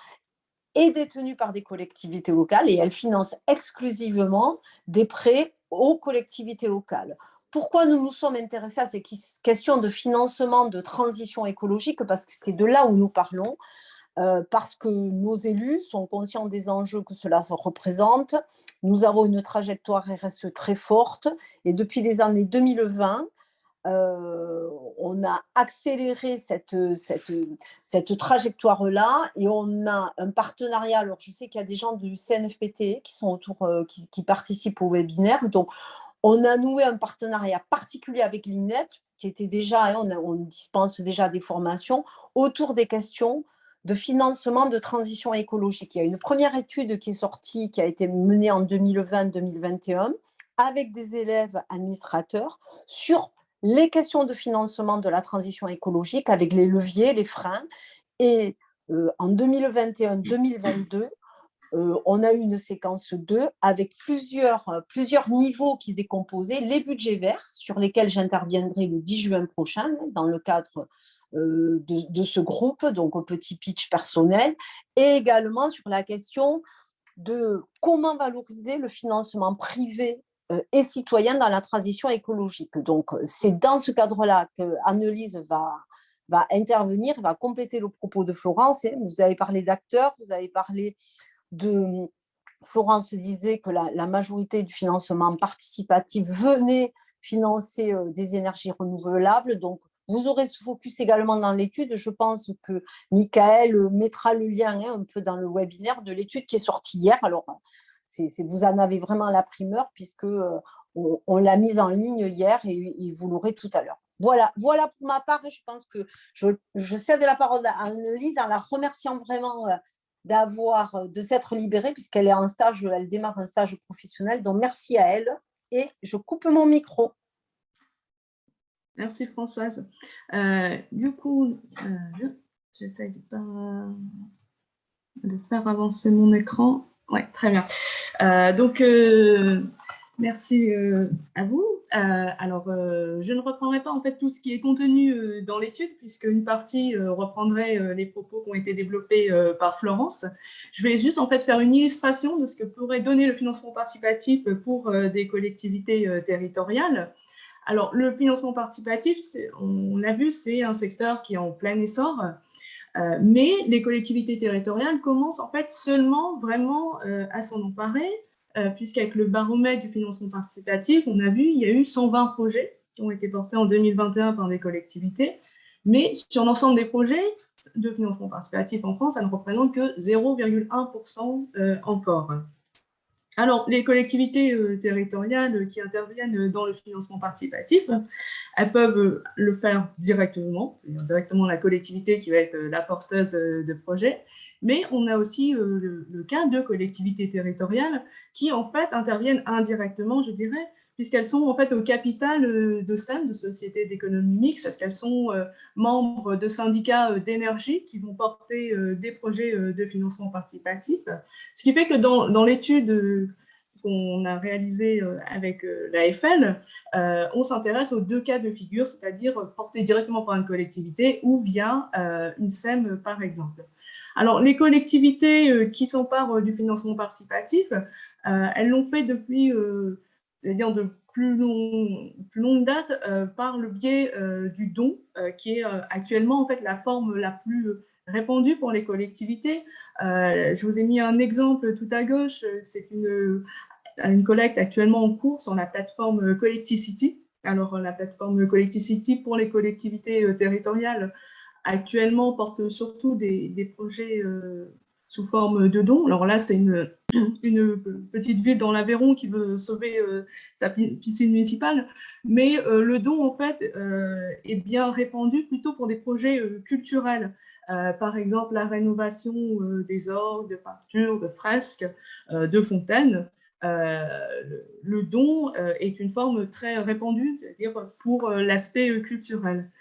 est détenue par des collectivités locales et elle finance exclusivement des prêts aux collectivités locales. Pourquoi nous nous sommes intéressés à ces questions de financement de transition écologique? Parce que c'est de là où nous parlons, parce que nos élus sont conscients des enjeux que cela représente. Nous avons une trajectoire RSE très forte et depuis les années 2020, on a accéléré cette trajectoire-là et on a un partenariat. Alors, je sais qu'il y a des gens du CNFPT qui sont autour, qui participent au webinaire. Donc, on a noué un partenariat particulier avec l'INET, qui était déjà, on dispense déjà des formations autour des questions de financement de transition écologique. Il y a une première étude qui est sortie, qui a été menée en 2020-2021, avec des élèves administrateurs sur les questions de financement de la transition écologique, avec les leviers, les freins. Et en 2021-2022, on a eu une séquence 2 avec plusieurs niveaux qui décomposaient les budgets verts, sur lesquels j'interviendrai le 10 juin prochain, dans le cadre de ce groupe, donc au petit pitch personnel, et également sur la question de comment valoriser le financement privé et citoyen dans la transition écologique. Donc, c'est dans ce cadre-là qu'Anne-Lise va intervenir, va compléter le propos de Florence. Vous avez parlé d'acteurs, vous avez parlé de… Florence disait que la majorité du financement participatif venait financer des énergies renouvelables. Donc, vous aurez ce focus également dans l'étude. Je pense que Michael mettra le lien un peu dans le webinaire de l'étude qui est sortie hier. Alors, vous en avez vraiment la primeur puisque on l'a mise en ligne hier et vous l'aurez tout à l'heure. Voilà pour ma part. Je pense que je cède la parole à Anne-Lise en la remerciant vraiment de s'être libérée puisqu'elle est en stage, elle démarre un stage professionnel. Donc, merci à elle et je coupe mon micro. Merci Françoise. Du coup, j'essaie de faire avancer mon écran. Oui, très bien. Donc, merci à vous. Alors, je ne reprendrai pas en fait tout ce qui est contenu dans l'étude, puisque une partie reprendrait les propos qui ont été développés par Florence. Je vais juste en fait faire une illustration de ce que pourrait donner le financement participatif pour des collectivités territoriales. Alors, le financement participatif, on l'a vu, c'est un secteur qui est en plein essor, mais les collectivités territoriales commencent en fait seulement vraiment à s'en emparer, puisqu'avec le baromètre du financement participatif, on a vu il y a eu 120 projets qui ont été portés en 2021 par des collectivités, mais sur l'ensemble des projets de financement participatif en France, ça ne représente que 0,1% encore. Alors, les collectivités territoriales qui interviennent dans le financement participatif, elles peuvent le faire directement, c'est-à-dire directement la collectivité qui va être la porteuse de projet, mais on a aussi le cas de collectivités territoriales qui, en fait, interviennent indirectement, je dirais, puisqu'elles sont en fait au capital de SEM, de sociétés d'économie mixte, parce qu'elles sont membres de syndicats d'énergie qui vont porter des projets de financement participatif. Ce qui fait que dans l'étude qu'on a réalisée avec l'AFL, on s'intéresse aux deux cas de figure, c'est-à-dire portés directement par une collectivité ou via une SEM, par exemple. Alors, les collectivités qui s'emparent du financement participatif, elles l'ont fait depuis c'est-à-dire de plus longue date par le biais du don, qui est actuellement en fait la forme la plus répandue pour les collectivités. Je vous ai mis un exemple tout à gauche, c'est une collecte actuellement en cours sur la plateforme Collecticity. Alors, la plateforme Collecticity pour les collectivités territoriales actuellement porte surtout des projets sous forme de dons. Alors là, c'est une petite ville dans l'Aveyron qui veut sauver sa piscine municipale, mais le don, en fait, est bien répandu plutôt pour des projets culturels. Par exemple, la rénovation des orgues, de peintures, de fresques, de fontaines. Le don est une forme très répandue, c'est-à-dire pour l'aspect culturel.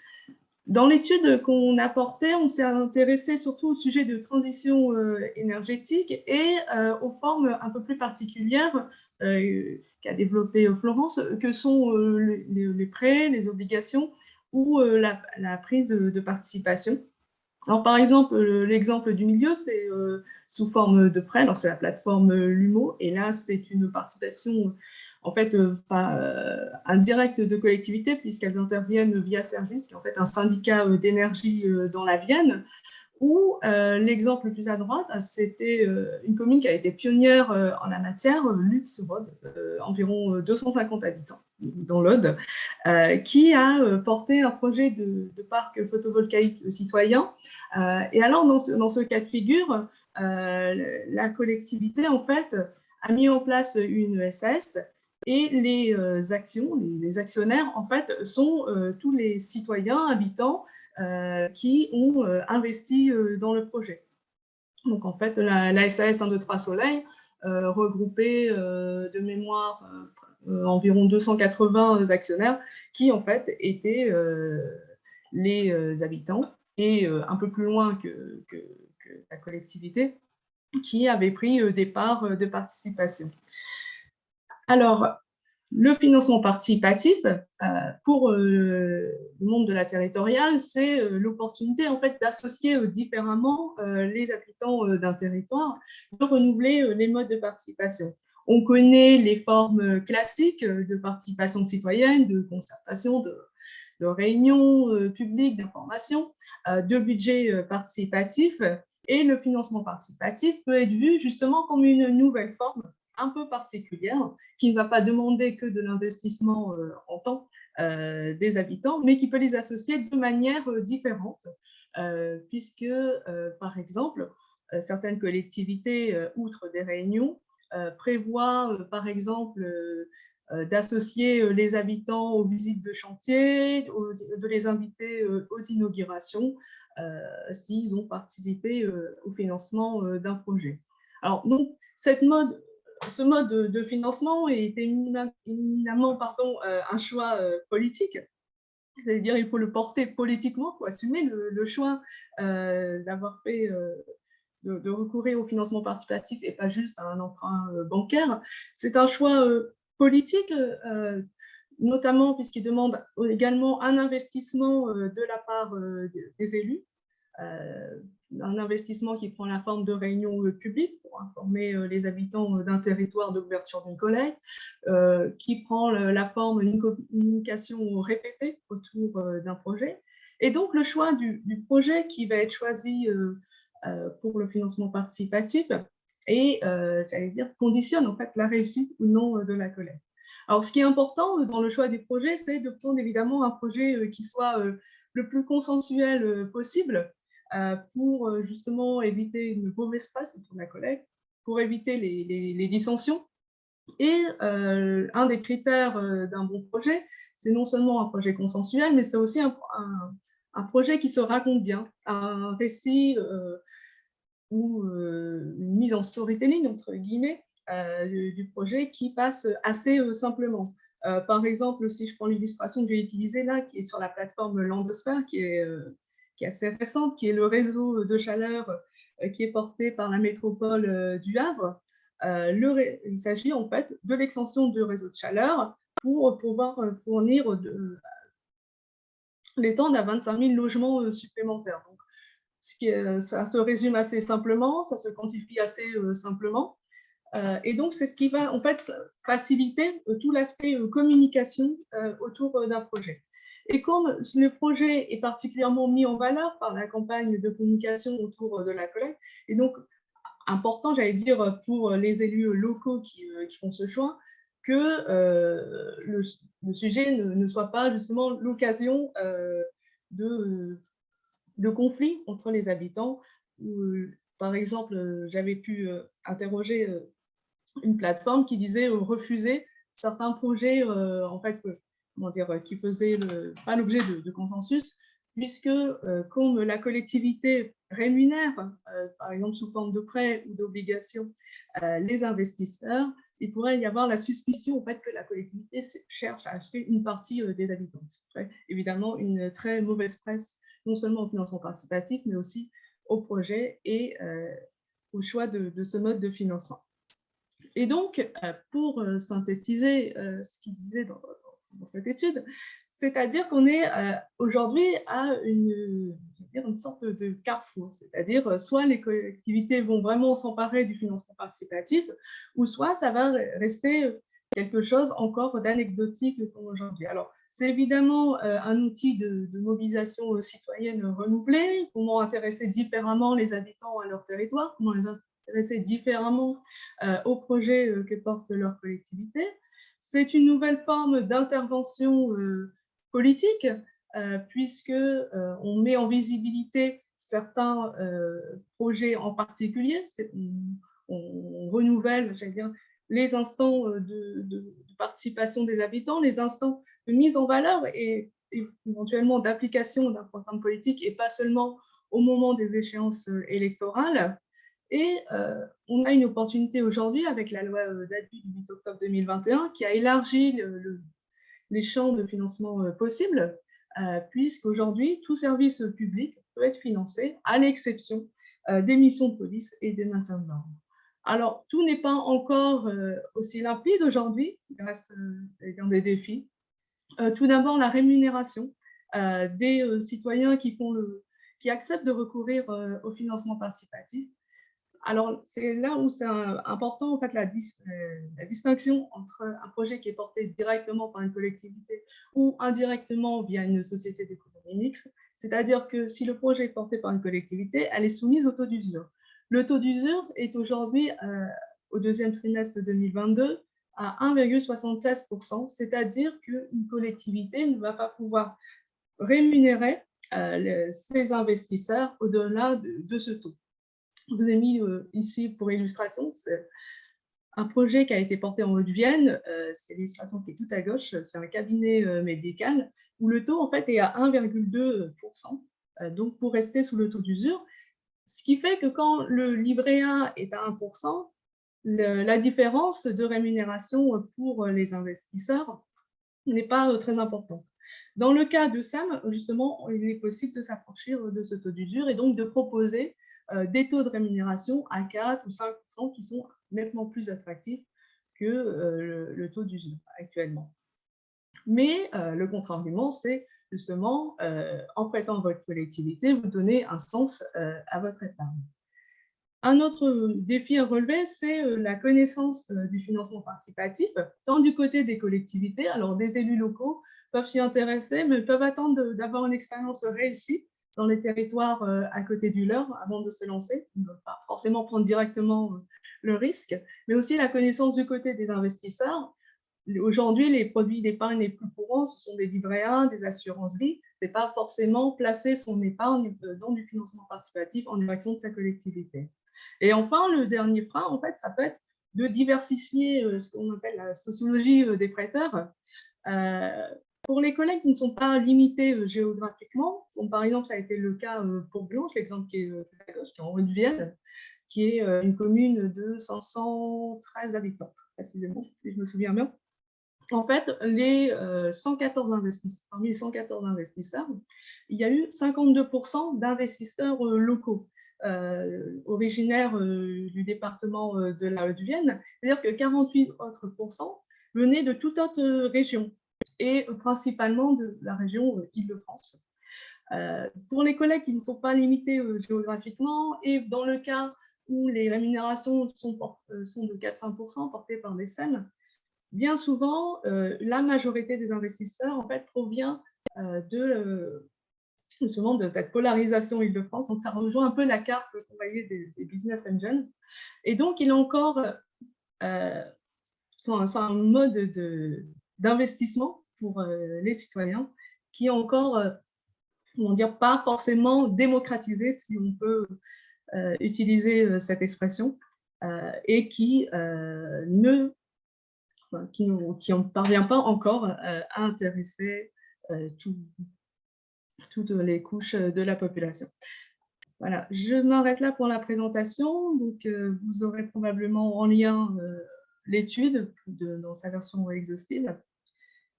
Dans l'étude qu'on a portée, on s'est intéressé surtout au sujet de transition énergétique et aux formes un peu plus particulières qu'a développé Florence, que sont les prêts, les obligations ou la prise de participation. Alors, par exemple, l'exemple du milieu, c'est sous forme de prêt. Alors, c'est la plateforme Lumo. Et là, c'est une participation, en fait, indirecte de collectivités, puisqu'elles interviennent via Sergis, qui est en fait un syndicat d'énergie dans la Vienne. Ou l'exemple le plus à droite, c'était une commune qui a été pionnière en la matière, Luxerode, environ 250 habitants dans l'Aude, qui a porté un projet de parc photovoltaïque citoyen. Et alors, dans ce cas de figure, la collectivité, en fait, a mis en place une ESS et les actionnaires, en fait, sont tous les citoyens, habitants, qui ont investi dans le projet. Donc, en fait, la SAS 1, 2, 3 Soleil regroupait de mémoire environ 280 actionnaires qui, en fait, étaient les habitants et un peu plus loin que la collectivité qui avait pris des parts de participation. Alors, le financement participatif, pour le monde de la territoriale, c'est l'opportunité en fait, d'associer différemment les habitants d'un territoire, de renouveler les modes de participation. On connaît les formes classiques de participation citoyenne, de concertation, de réunions publiques, d'information, de budget participatif, et le financement participatif peut être vu justement comme une nouvelle forme un peu particulière, qui ne va pas demander que de l'investissement en temps des habitants, mais qui peut les associer de manière différente, puisque, par exemple, certaines collectivités, outre des réunions, prévoient, par exemple, d'associer les habitants aux visites de chantier, de les inviter aux inaugurations, s'ils ont participé au financement d'un projet. Alors, donc, ce mode de financement est éminemment un choix politique, c'est-à-dire il faut le porter politiquement, il faut assumer le choix d'avoir fait, de recourir au financement participatif et pas juste à un emprunt bancaire. C'est un choix politique, notamment puisqu'il demande également un investissement de la part des élus, un investissement qui prend la forme de réunions publiques pour informer les habitants d'un territoire de l'ouverture d'une collecte, qui prend la forme d'une communication répétée autour d'un projet. Et donc, le choix du projet qui va être choisi pour le financement participatif et, j'allais dire, conditionne en fait la réussite ou non de la collecte. Alors, ce qui est important dans le choix du projet, c'est de prendre évidemment un projet qui soit le plus consensuel possible, pour justement éviter une mauvaise presse autour de la collecte, pour éviter les dissensions. Et un des critères d'un bon projet, c'est non seulement un projet consensuel, mais c'est aussi un projet qui se raconte bien, un récit ou une mise en storytelling, entre guillemets, du projet qui passe assez simplement. Par exemple, si je prends l'illustration que j'ai utilisée là, qui est sur la plateforme Landosphère, qui est assez récente, qui est le réseau de chaleur qui est porté par la métropole du Havre. Il s'agit en fait de l'extension du réseau de chaleur pour pouvoir fournir l'étendre à 25 000 logements supplémentaires. Donc, ça se résume assez simplement, ça se quantifie assez simplement. Et donc, c'est ce qui va en fait faciliter tout l'aspect communication autour d'un projet. Et comme le projet est particulièrement mis en valeur par la campagne de communication autour de la collecte, et donc important, j'allais dire, pour les élus locaux qui font ce choix, que le sujet ne soit pas justement l'occasion de conflits entre les habitants. Par exemple, j'avais pu interroger une plateforme qui disait refuser certains projets en fait, qui faisaient pas l'objet de consensus, puisque comme la collectivité rémunère, par exemple sous forme de prêts ou d'obligations, les investisseurs, il pourrait y avoir la suspicion en fait, que la collectivité cherche à acheter une partie des habitants. C'est évidemment une très mauvaise presse, non seulement au financement participatif, mais aussi au projet et au choix de ce mode de financement. Et donc, pour synthétiser ce qu'il disait dans cette étude, C'est-à-dire qu'on est aujourd'hui à une sorte de carrefour, c'est-à-dire soit les collectivités vont vraiment s'emparer du financement participatif, ou soit ça va rester quelque chose encore d'anecdotique comme aujourd'hui. Alors, c'est évidemment un outil de mobilisation citoyenne renouvelée, comment intéresser différemment les habitants à leur territoire, comment les intéresser différemment aux projets que porte leur collectivité. C'est une nouvelle forme d'intervention politique, puisque on met en visibilité certains projets en particulier. On renouvelle, j'allais dire, les instants de participation des habitants, les instants de mise en valeur et éventuellement d'application d'un programme politique, et pas seulement au moment des échéances électorales. Et on a une opportunité aujourd'hui avec la loi d'ADU du 8 octobre 2021 qui a élargi les champs de financement possibles, puisqu'aujourd'hui, tout service public peut être financé, à l'exception des missions de police et des maintiens de l'ordre. Alors, tout n'est pas encore aussi limpide aujourd'hui, il reste des défis. Tout d'abord, la rémunération des citoyens qui acceptent de recourir au financement participatif. Alors, c'est là où c'est important, en fait, la distinction entre un projet qui est porté directement par une collectivité ou indirectement via une société d'économie mixte. C'est-à-dire que si le projet est porté par une collectivité, elle est soumise au taux d'usure. Le taux d'usure est aujourd'hui, au deuxième trimestre 2022, à 1,76%, c'est-à-dire qu'une collectivité ne va pas pouvoir rémunérer ses investisseurs au-delà de ce taux. Je vous ai mis ici pour illustration, c'est un projet qui a été porté en Haute-Vienne, c'est l'illustration qui est tout à gauche, c'est un cabinet médical où le taux en fait est à 1,2%, donc pour rester sous le taux d'usure, ce qui fait que quand le livret A est à 1%, la différence de rémunération pour les investisseurs n'est pas très importante. Dans le cas de SAM, justement, il est possible de s'affranchir de ce taux d'usure et donc de proposer des taux de rémunération à 4 ou 5% qui sont nettement plus attractifs que le taux d'usure actuellement. Mais le contre-argument, c'est justement, en prêtant votre collectivité, vous donnez un sens à votre épargne. Un autre défi à relever, c'est la connaissance du financement participatif, tant du côté des collectivités, alors des élus locaux peuvent s'y intéresser, mais peuvent attendre d'avoir une expérience réussie dans les territoires à côté du leur avant de se lancer, ne pas forcément prendre directement le risque, mais aussi la connaissance du côté des investisseurs. Aujourd'hui, les produits d'épargne les plus courants, ce sont des livrets A, des assurances-vie. Ce n'est pas forcément placer son épargne dans du financement participatif en direction de sa collectivité. Et enfin, le dernier frein, en fait, ça peut être de diversifier ce qu'on appelle la sociologie des prêteurs. Pour les collègues qui ne sont pas limités géographiquement, comme par exemple, ça a été le cas pour Blanche, l'exemple qui est à gauche, qui est en Haute-Vienne, qui est une commune de 513 habitants, précisément, si je me souviens bien. En fait, parmi les 114 investisseurs, il y a eu 52% d'investisseurs locaux. Originaires du département de la Haute-Vienne, c'est-à-dire que 48 autres % venaient de toute autre région, et principalement de la région Île-de-France. Pour les collègues qui ne sont pas limités géographiquement, et dans le cas où les rémunérations sont de 4-5% portées par des SEM, bien souvent, la majorité des investisseurs en fait, provient justement de cette polarisation Île-de-France. Donc, ça rejoint un peu la carte qu'on voyait des business engines. Et donc, il est encore c'est un mode d'investissement pour les citoyens qui est encore, comment dire, pas forcément démocratisé, si on peut utiliser cette expression, et qui ne parvient pas encore à intéresser toutes les couches de la population. Voilà, je m'arrête là pour la présentation. Donc, vous aurez probablement en lien l'étude dans sa version exhaustive.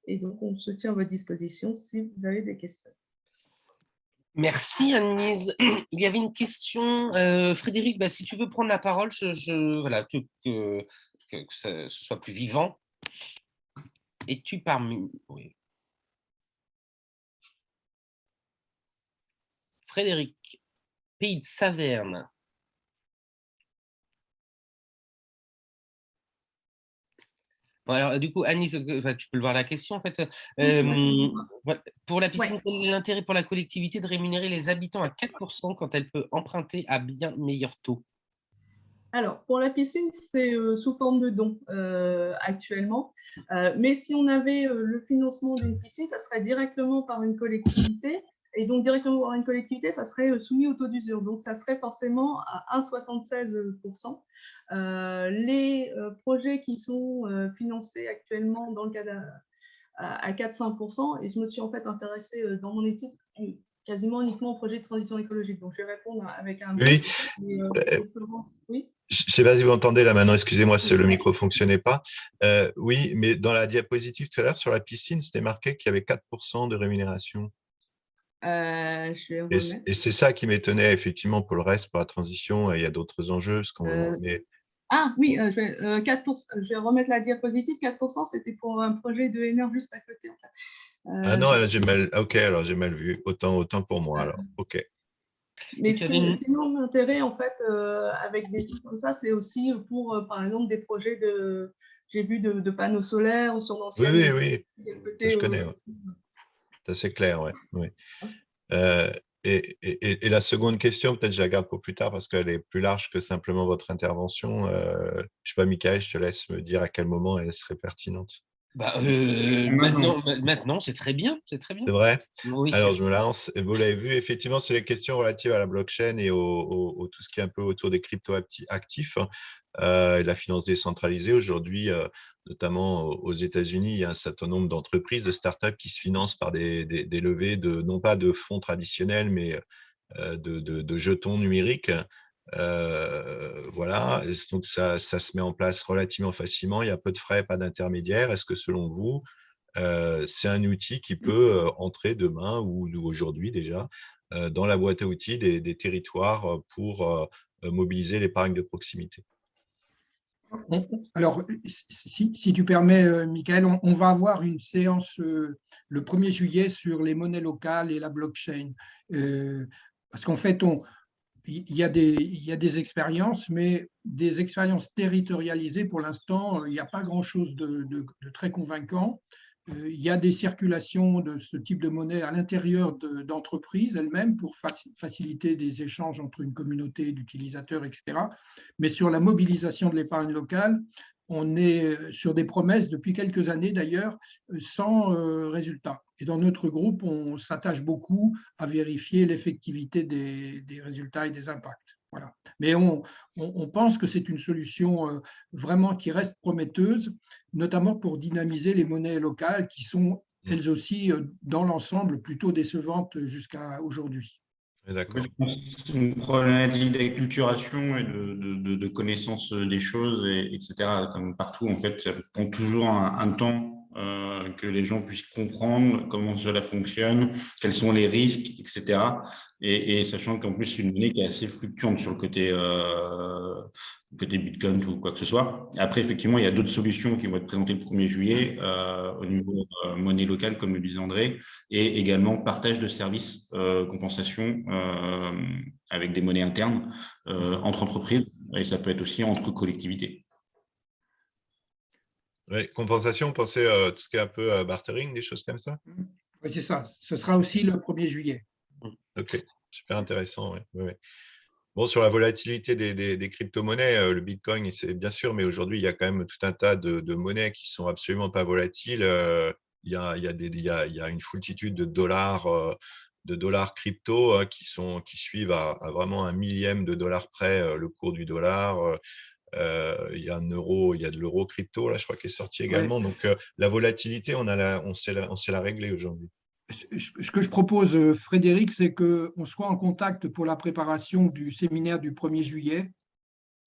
Et donc, on se tient à votre disposition si vous avez des questions. Merci Anne-Lise. Il y avait une question. Frédéric, si tu veux prendre la parole, voilà, que ce soit plus vivant. Es-tu parmi... Oui. Frédéric, Pays de Saverne. Bon, alors, du coup, Anis, tu peux le voir la question en fait. Pour la piscine, quel est l'intérêt pour la collectivité de rémunérer les habitants à 4% quand elle peut emprunter à bien meilleur taux? Alors, pour la piscine, c'est sous forme de don actuellement. Mais si on avait le financement d'une piscine, ça serait directement par une collectivité. Et donc, directement par une collectivité, ça serait soumis au taux d'usure. Donc, ça serait forcément à 1,76%. Les projets qui sont financés actuellement dans le cas à 4-5%, et je me suis en fait intéressée dans mon étude quasiment uniquement au projet de transition écologique. Donc, je vais répondre avec un Oui. Oui. Je ne sais pas si vous entendez là maintenant, excusez-moi si le micro ne fonctionnait pas. Oui, mais dans la diapositive tout à l'heure sur la piscine, c'était marqué qu'il y avait 4% de rémunération. Je vais remettre. Et c'est ça qui m'étonnait effectivement pour le reste, pour la transition, il y a d'autres enjeux. Ah oui, je vais remettre la diapositive. 4%, c'était pour un projet de NR juste à côté. En fait. Ah non, j'ai mal. Ok, alors j'ai mal vu. Autant pour moi alors. Ok. Mais sinon, l'intérêt en fait avec des trucs comme ça, c'est aussi pour par exemple des projets j'ai vu de panneaux solaires sur l'ancienne. Oui. Je connais. Ouais. C'est assez clair, ouais. Oui. Et la seconde question, peut-être je la garde pour plus tard parce qu'elle est plus large que simplement votre intervention. Je ne sais pas, Michaël, je te laisse me dire à quel moment elle serait pertinente. Maintenant, c'est très bien. C'est très bien. C'est vrai? Oui. Alors, je me lance. Vous l'avez vu, effectivement, c'est les questions relatives à la blockchain et au tout ce qui est un peu autour des crypto-actifs et la finance décentralisée. Aujourd'hui, notamment aux États-Unis, il y a un certain nombre d'entreprises, de startups qui se financent par des levées non pas de fonds traditionnels, mais de jetons numériques. Voilà, donc ça se met en place relativement facilement. Il y a peu de frais, pas d'intermédiaire. Est-ce que selon vous, c'est un outil qui peut entrer demain ou aujourd'hui déjà dans la boîte à outils des territoires pour mobiliser l'épargne de proximité? Alors, si tu permets, Michael, on va avoir une séance le 1er juillet sur les monnaies locales et la blockchain. Parce qu'en fait, il y a des expériences, mais des expériences territorialisées, pour l'instant, il n'y a pas grand-chose de très convaincant. Il y a des circulations de ce type de monnaie à l'intérieur d'entreprises elles-mêmes pour faciliter des échanges entre une communauté d'utilisateurs, etc. Mais sur la mobilisation de l'épargne locale, on est sur des promesses depuis quelques années d'ailleurs, sans résultat. Et dans notre groupe, on s'attache beaucoup à vérifier l'effectivité des résultats et des impacts. Voilà. Mais on pense que c'est une solution vraiment qui reste prometteuse, notamment pour dynamiser les monnaies locales qui sont elles aussi, dans l'ensemble, plutôt décevantes jusqu'à aujourd'hui. D'accord. C'est une problématique d'acculturation et de connaissance des choses, etc. Comme partout, en fait, ça prend toujours un temps que les gens puissent comprendre comment cela fonctionne, quels sont les risques, etc. Et sachant qu'en plus, c'est une monnaie qui est assez fluctuante sur le côté Bitcoin ou quoi que ce soit. Après, effectivement, il y a d'autres solutions qui vont être présentées le 1er juillet au niveau monnaie locale, comme le disait André, et également partage de services, compensation avec des monnaies internes entre entreprises, et ça peut être aussi entre collectivités. Oui, compensation, pensez tout ce qui est un peu bartering, des choses comme ça? Oui, c'est ça. Ce sera aussi le 1er juillet. Ok, super intéressant. Oui. Bon, sur la volatilité des crypto-monnaies, le Bitcoin, c'est bien sûr, mais aujourd'hui, il y a quand même tout un tas de monnaies qui sont absolument pas volatiles. Il y a une foultitude de dollars crypto qui suivent à vraiment un millième de dollar près le cours du dollar. Il y a il y a de l'euro crypto, là, je crois, qui est sorti également. Ouais. Donc, la volatilité, on sait la régler aujourd'hui. Ce que je propose, Frédéric, c'est qu'on soit en contact pour la préparation du séminaire du 1er juillet.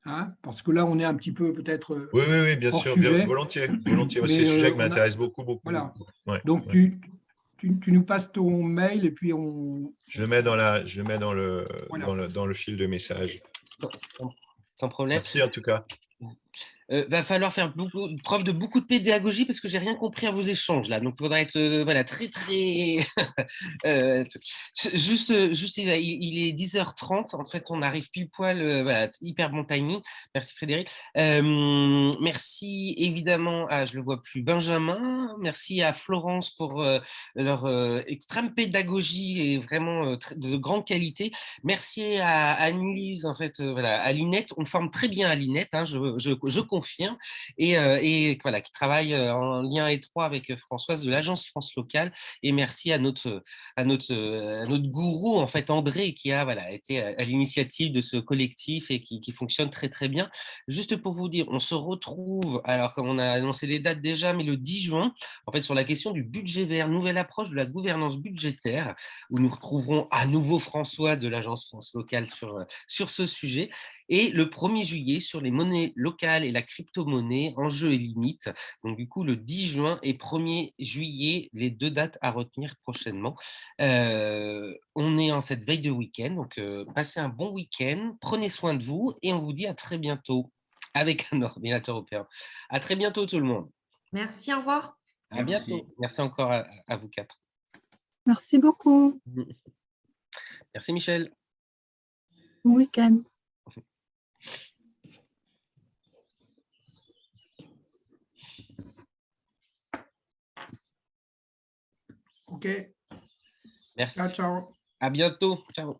Hein, parce que là, on est un petit peu peut-être oui, bien sûr, sujet. Volontiers. C'est un sujet qui m'intéresse beaucoup. Voilà. Ouais, donc, ouais. Tu nous passes ton mail et puis on… Je le mets dans le fil de message. Sans problème. Merci en tout cas. Va falloir faire preuve de beaucoup de pédagogie parce que j'ai rien compris à vos échanges là. Donc, il faudra être voilà, très, très… juste il est 10h30. En fait, on arrive pile poil. Voilà, hyper bon timing. Merci Frédéric. Merci évidemment à, je le vois plus, Benjamin. Merci à Florence pour leur extrême pédagogie et vraiment de grande qualité. Merci à Anne-Lise, en fait, voilà, à Linette. On forme très bien à Linette, hein, je confirme, et voilà, qui travaille en lien étroit avec Françoise de l'Agence France Locale. Et merci à notre gourou, en fait, André, qui a voilà, été à l'initiative de ce collectif et qui fonctionne très, très bien. Juste pour vous dire, on se retrouve, alors comme on a annoncé les dates déjà, mais le 10 juin, en fait, sur la question du budget vert, nouvelle approche de la gouvernance budgétaire, où nous retrouverons à nouveau François de l'Agence France Locale sur ce sujet. Et le 1er juillet, sur les monnaies locales et la crypto-monnaie, enjeux et limites. Donc, du coup, le 10 juin et 1er juillet, les 2 dates à retenir prochainement. On est en cette veille de week-end, donc passez un bon week-end, prenez soin de vous et on vous dit à très bientôt avec un ordinateur opérant. À très bientôt tout le monde. Merci, au revoir. À bientôt. Merci encore à vous 4. Merci beaucoup. Merci Michel. Bon week-end. OK. Merci. Ciao, ciao. À bientôt. Ciao.